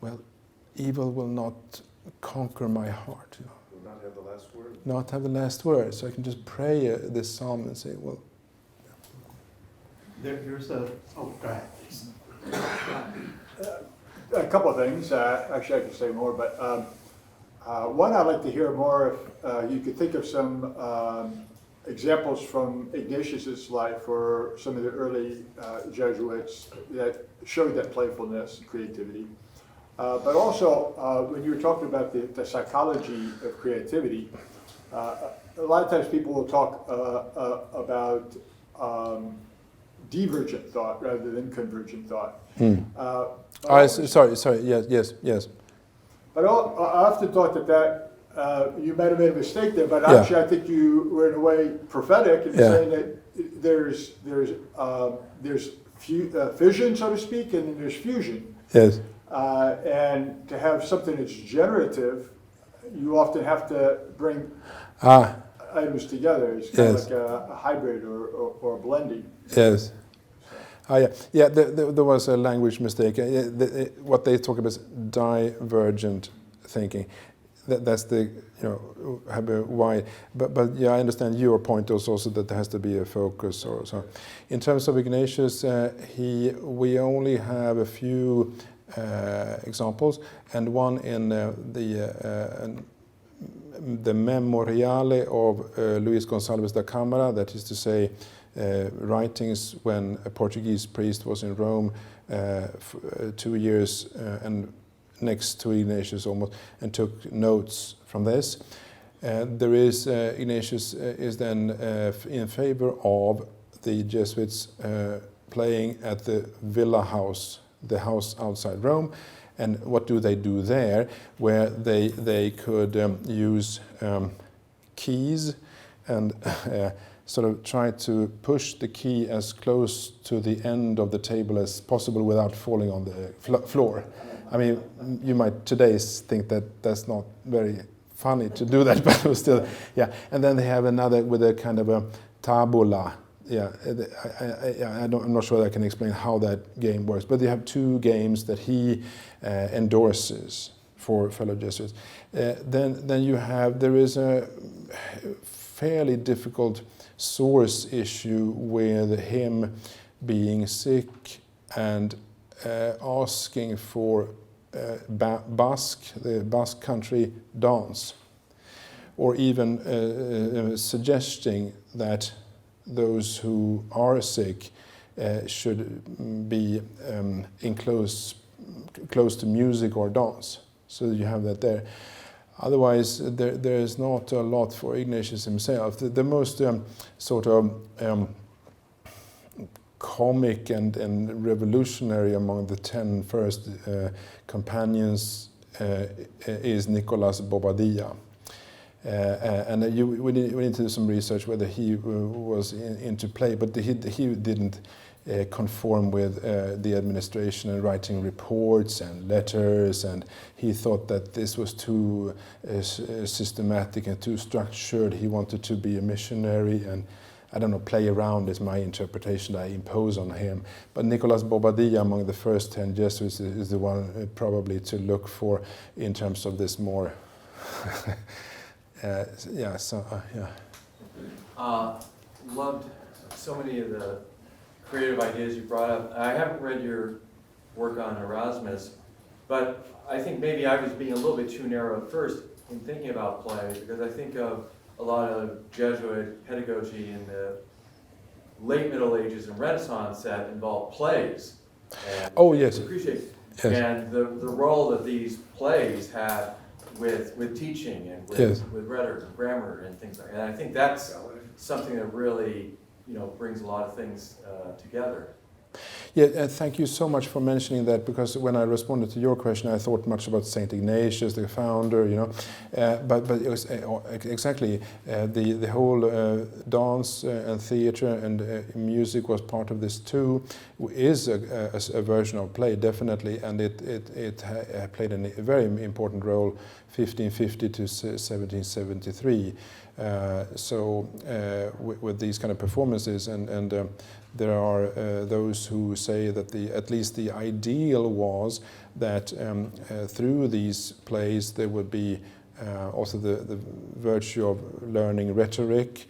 well, evil will not conquer my heart. You know. Will not have the last word. Not have the last word. So I can just pray this psalm and say, well. Here's a, oh, go ahead. A couple of things. Actually, I could say more, but one, I'd like to hear more if you could think of some examples from Ignatius's life or some of the early Jesuits that showed that playfulness and creativity. But also, when you were talking about the psychology of creativity, a lot of times people will talk about divergent thought rather than convergent thought. Sorry, yes. But I often thought that you might have made a mistake there, but actually I think you were in a way prophetic in saying that there's fission, so to speak, and then there's fusion. Yes. And to have something that's generative, you often have to bring items together. It's kind of like a hybrid or a blending. Yes. There was a language mistake. What they talk about is divergent thinking. That's the, have a wide. But yeah, I understand your point also that there has to be a focus or so. In terms of Ignatius, we only have a few examples, and one in the Memoriale of Luis Gonçalves da Câmara, that is to say, writings when a Portuguese priest was in Rome 2 years and next to Ignatius almost, and took notes from this. There is Ignatius is then in favor of the Jesuits playing at the Villa House, the house outside Rome. And what do they do there? Where they could use keys and sort of try to push the key as close to the end of the table as possible without falling on the floor. I mean, you might today think that that's not very funny to do that, but still, yeah. And then they have another with a kind of a tabula. Yeah, I'm not sure I can explain how that game works, but they have two games that he endorses for fellow Jesuits. Then there is a fairly difficult source issue with him being sick and asking for the Basque country dance, or even suggesting that those who are sick should be close to music or dance. So you have that there. Otherwise, there is not a lot for Ignatius himself. The most sort of comic and revolutionary among the 10 first companions is Nicolas Bobadilla. And we need to do some research whether he was into play, but he didn't conform with the administration and writing reports and letters, and he thought that this was too systematic and too structured. He wanted to be a missionary, and I don't know, play around is my interpretation I impose on him. But Nicolas Bobadilla, among the first 10 Jesuits, is the one probably to look for in terms of this more. Loved so many of the creative ideas you brought up. I haven't read your work on Erasmus, but I think maybe I was being a little bit too narrow at first in thinking about play, because I think of a lot of Jesuit pedagogy in the late Middle Ages and Renaissance that involved plays. And Oh, yes. Appreciate Yes. and the role that these plays had with teaching and with, Yes. with rhetoric and grammar and things like that. And I think that's something that really, brings a lot of things together. Yeah, thank you so much for mentioning that, because when I responded to your question, I thought much about Saint Ignatius, the founder, but it was exactly the whole dance and theater and music was part of this too. Is a version of play, definitely, and it played a very important role, 1550 to 1773. With these kind of performances, and there are those who say that at least the ideal was that through these plays there would be also the virtue of learning rhetoric,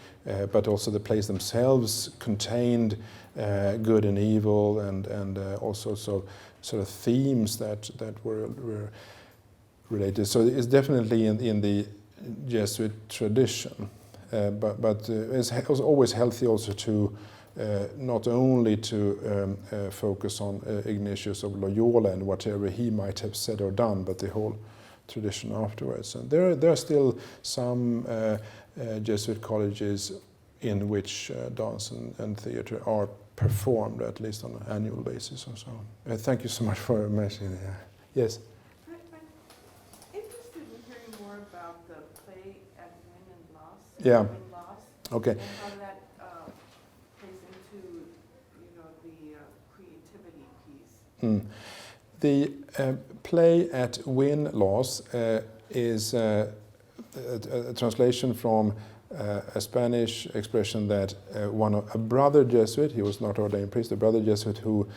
but also the plays themselves contained good and evil, and all sorts of sort of themes that were related. So it's definitely in the Jesuit tradition, but it's always healthy also to not only to focus on Ignatius of Loyola and whatever he might have said or done, but the whole tradition afterwards. And there are still some Jesuit colleges in which dance and theater are performed, at least on an annual basis or so. Thank you so much for mentioning that. Yes? I'm interested in hearing more about the play at win and loss. Yeah. Win loss. Okay. And how that plays into, the creativity piece. The play at win-loss is a translation from a Spanish expression that a brother Jesuit, he was not ordained priest, a brother Jesuit who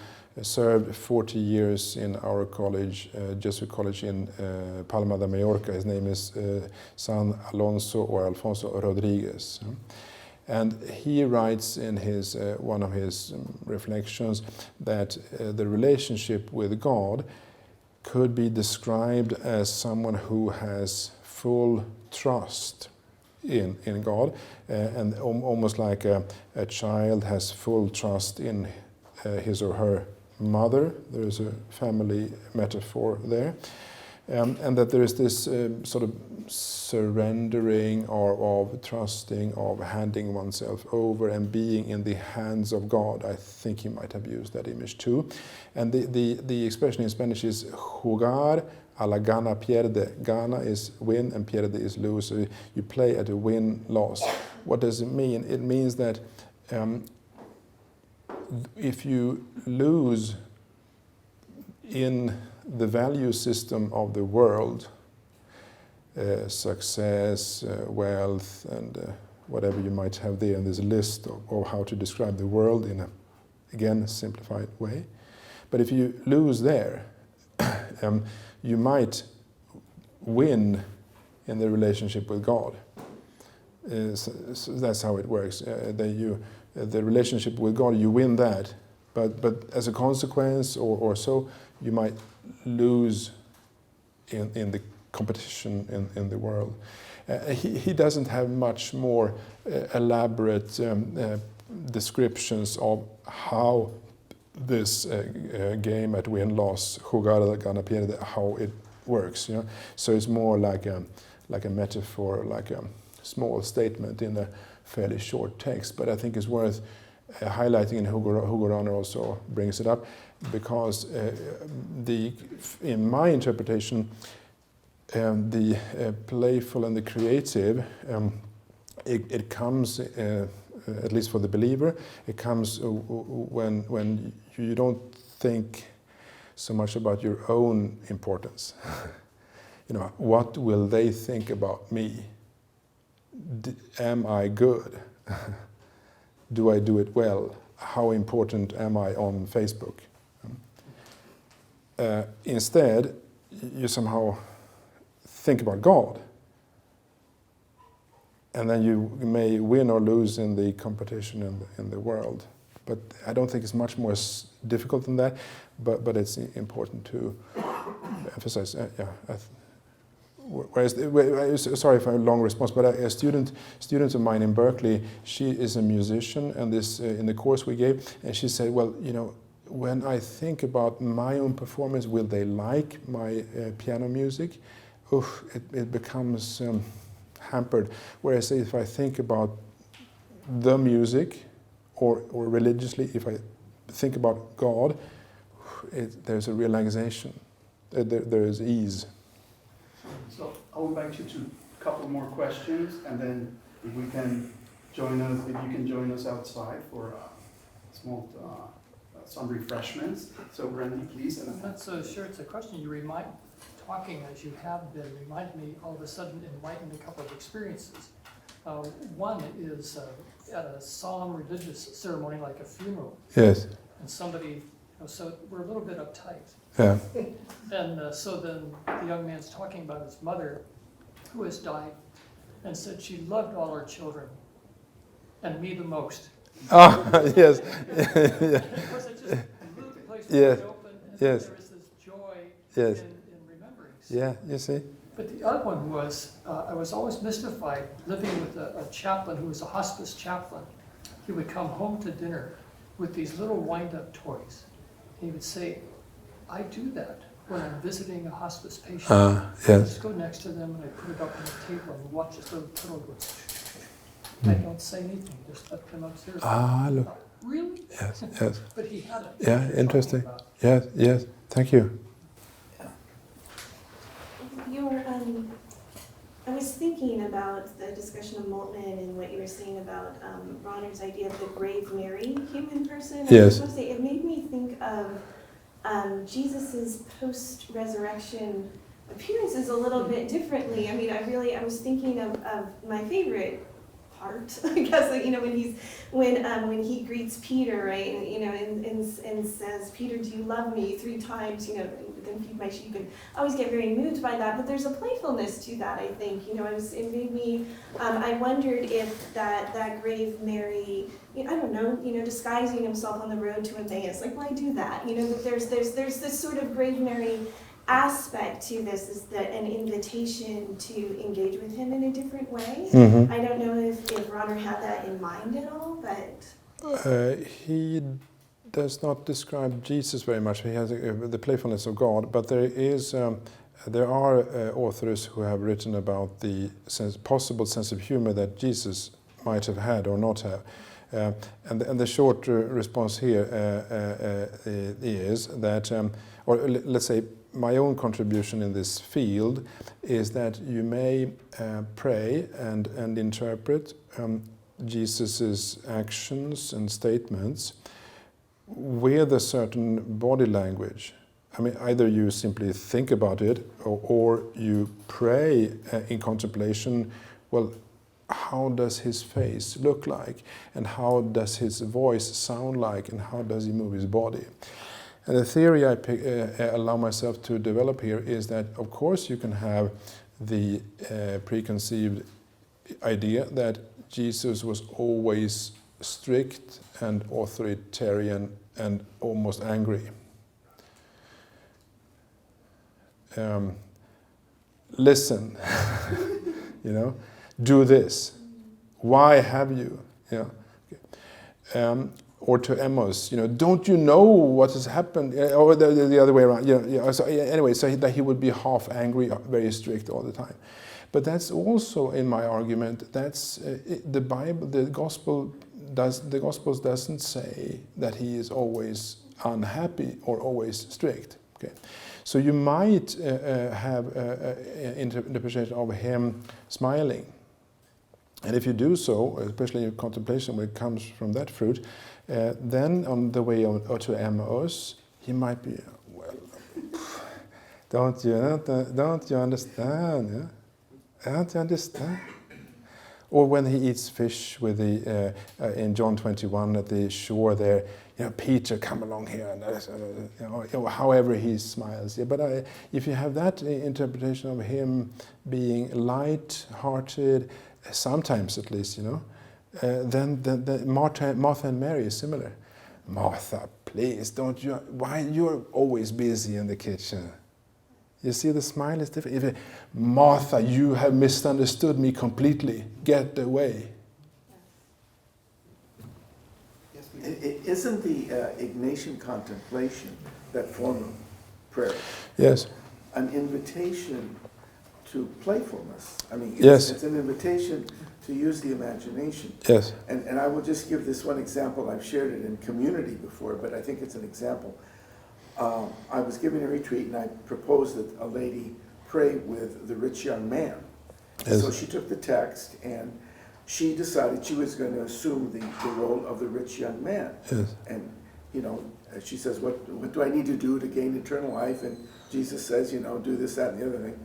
served 40 years in our college, Jesuit college in Palma de Mallorca. His name is San Alonso or Alfonso Rodriguez. And he writes in his one of his reflections that the relationship with God could be described as someone who has full trust in God, and almost like a child has full trust in his or her mother. There is a family metaphor there. And that there is this sort of surrendering or of trusting, of handing oneself over and being in the hands of God. I think he might have used that image too. And the expression in Spanish is jugar a la gana pierde. Gana is win and pierde is lose. So you play at a win-loss. What does it mean? It means that if you lose in the value system of the world, success, wealth, and whatever you might have there in this list of how to describe the world in a, again, simplified way. But if you lose there, you might win in the relationship with God. So that's how it works. The relationship with God, you win that, but as a consequence or so, you might lose in the competition in the world. He doesn't have much more elaborate descriptions of how this game at win-loss, jugar gana pierde, how it works. So it's more like a metaphor, like a small statement in a fairly short text. But I think it's worth highlighting, and Hugo Rahner also brings it up, because in my interpretation, the playful and the creative, it comes, at least for the believer, it comes when you don't think so much about your own importance. What will they think about me? Am I good? Do I do it well? How important am I on Facebook? Instead, you somehow think about God. And then you may win or lose in the competition in the world. But I don't think it's much more difficult than that, but it's important to emphasize. Sorry for a long response, but a student of mine in Berkeley, she is a musician, and this in the course we gave, and she said, well, when I think about my own performance, will they like my piano music? It becomes hampered. Whereas if I think about the music, or religiously, if I think about God, there's a relaxation. There is ease. So I'll invite you to a couple more questions, and then if you can join us outside for small some refreshments. So Randy, please. I'm not so sure it's a question. Talking as you have been, reminded me all of a sudden, enlightened a couple of experiences. One is at a solemn religious ceremony like a funeral. Yes. And somebody, so we're a little bit uptight. Yeah. And so then the young man's talking about his mother who has died and said she loved all her children and me the most. Yes. And of course, it just blew the place Yes. wide open, and Yes. there is this joy Yes. in remembering. Yeah, you see? But the other one was, I was always mystified living with a chaplain who was a hospice chaplain. He would come home to dinner with these little wind-up toys. He would say, I do that when I'm visiting a hospice patient. I Yes. just go next to them and I put it up on the table and watch this little turtle go. I don't say anything, just let them upstairs. Look. Really? Yes, yes. But he had it. Yeah, interesting. Yes, thank you. I was thinking about the discussion of Moltmann and what you were saying about Rahner's idea of the grave Mary human person. Yes. I was say, it made me think of Jesus's post-resurrection appearances a little bit differently. I mean, I was thinking of my favorite part, I guess, when he greets Peter, right, and says, Peter, do you love me 3 times, then feed my sheep, and I always get very moved by that, but there's a playfulness to that, I think, it made me, I wondered if that grave Mary, I don't know, disguising himself on the road to Emmaus, like, why do that, that there's this sort of grave Mary aspect to this, is that an invitation to engage with him in a different way. Mm-hmm. I don't know if Rahner had that in mind at all, but... He does not describe Jesus very much. He has the playfulness of God, but there are authors who have written about the possible sense of humor that Jesus might have had or not have. And the short response here is that, or let's say, my own contribution in this field is that you may pray and interpret Jesus's actions and statements with a certain body language. I mean, either you simply think about it, or you pray in contemplation. Well, how does his face look like, and how does his voice sound like, and how does he move his body? And the theory I allow myself to develop here is that, of course, you can have the preconceived idea that Jesus was always strict and authoritarian and almost angry. Listen, do this. Why have you? Or to Amos, don't you know what has happened? Or the other way around. So anyway, so that he would be half angry, very strict all the time. But that's also, in my argument, that's the Bible. The Gospels doesn't say that he is always unhappy or always strict. Okay, so you might have an interpretation of him smiling. And if you do so, especially in contemplation when it comes from that fruit, then on the way to Emmaus, he might be, well, don't you understand? Yeah? Don't you understand? Or when he eats fish with the in John 21 at the shore there, Peter, come along here, and however he smiles. Yeah, but if you have that interpretation of him being light-hearted, sometimes at least, then the Martha and Mary is similar. Martha, please, why you're always busy in the kitchen? You see, the smile is different. Martha, you have misunderstood me completely. Get away. Isn't the Ignatian contemplation, that form of prayer, Yes. an invitation to playfulness? I mean, Yes. It's an invitation to use the imagination. Yes. And I will just give this one example. I've shared it in community before, but I think it's an example. I was giving a retreat and I proposed that a lady pray with the rich young man. Yes. So she took the text and she decided she was going to assume the role of the rich young man. Yes. And, she says, what do I need to do to gain eternal life? And Jesus says, do this, that, and the other thing.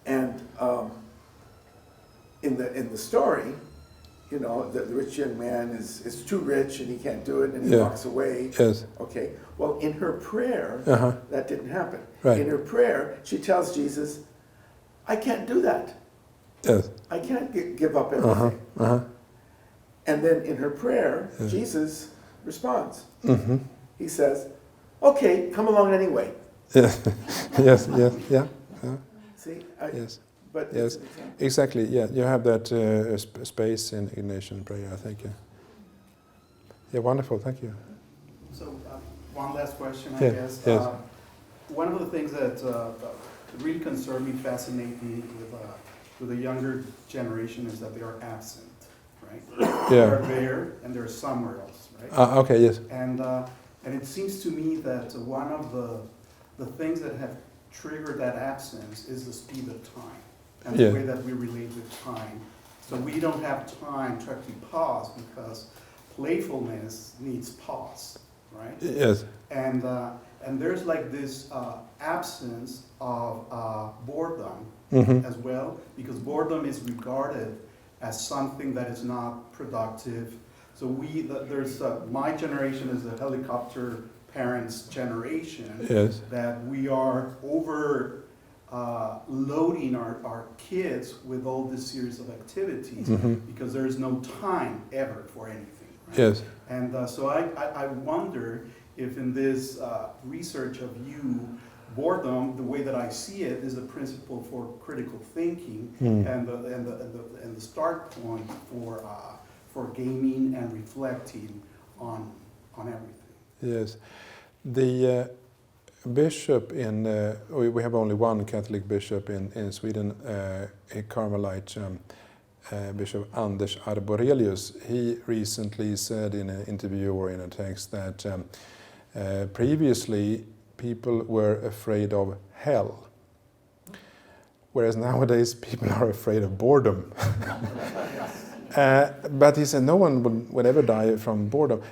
And in the story, the rich young man is too rich and he can't do it and he walks away. Yes. Okay. Well, in her prayer, that didn't happen. Right. In her prayer, she tells Jesus, I can't do that. Yes. I can't give up everything. And then in her prayer, Yes. Jesus responds. Mm-hmm. He says, okay, come along anyway. Yes. Yes. Yes. Yeah. See? Yes. But Yes. Exactly. Yeah. You have that space in Ignatian prayer, I think. Yeah. Wonderful. Thank you. So one last question, I Yeah, guess. yes. One of the things that really concern me, fascinate me with the younger generation is that they are absent, right? Yeah. They're there and they're somewhere else, right? Okay. Yes. And it seems to me that one of the things that have triggered that absence is the speed of time and the way that we relate with time. So we don't have time to actually pause because playfulness needs pause, right? Yes. And there's like this absence of boredom as well, because boredom is regarded as something that is not productive. So there's my generation is the helicopter parents' generation. Yes. That we are loading our kids with all this series of activities because there is no time ever for anything. Right? Yes. And so I wonder if in this research of you, boredom, the way that I see it, is a principle for critical thinking and the start point for gaming and reflecting on everything. Yes. The bishop we have only one Catholic bishop in Sweden, a Carmelite Bishop Anders Arborelius. He recently said in an interview or in a text that previously people were afraid of hell, whereas nowadays people are afraid of boredom. But he said no one would ever die from boredom.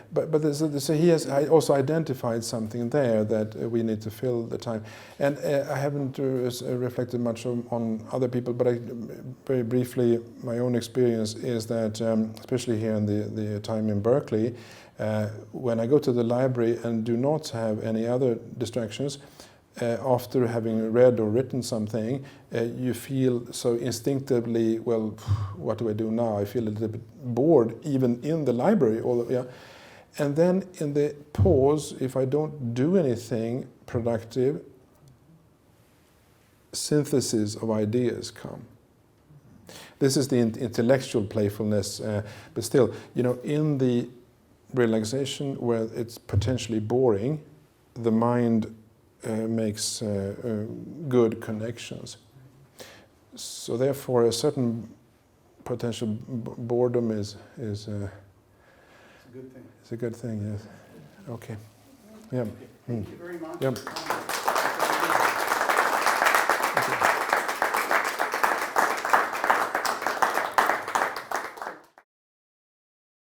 So he has also identified something there that we need to fill the time. And I haven't reflected much on other people, but very briefly, my own experience is that, especially here in the time in Berkeley, when I go to the library and do not have any other distractions, after having read or written something, you feel so instinctively, well, what do I do now? I feel a little bit bored, even in the library. And then in the pause, if I don't do anything productive, synthesis of ideas come. This is the intellectual playfulness, but still, in the relaxation where it's potentially boring, the mind makes good connections. So therefore, a certain potential boredom is It's a good thing. It's a good thing. Yes. Okay. Yeah. Thank you very much. Yep.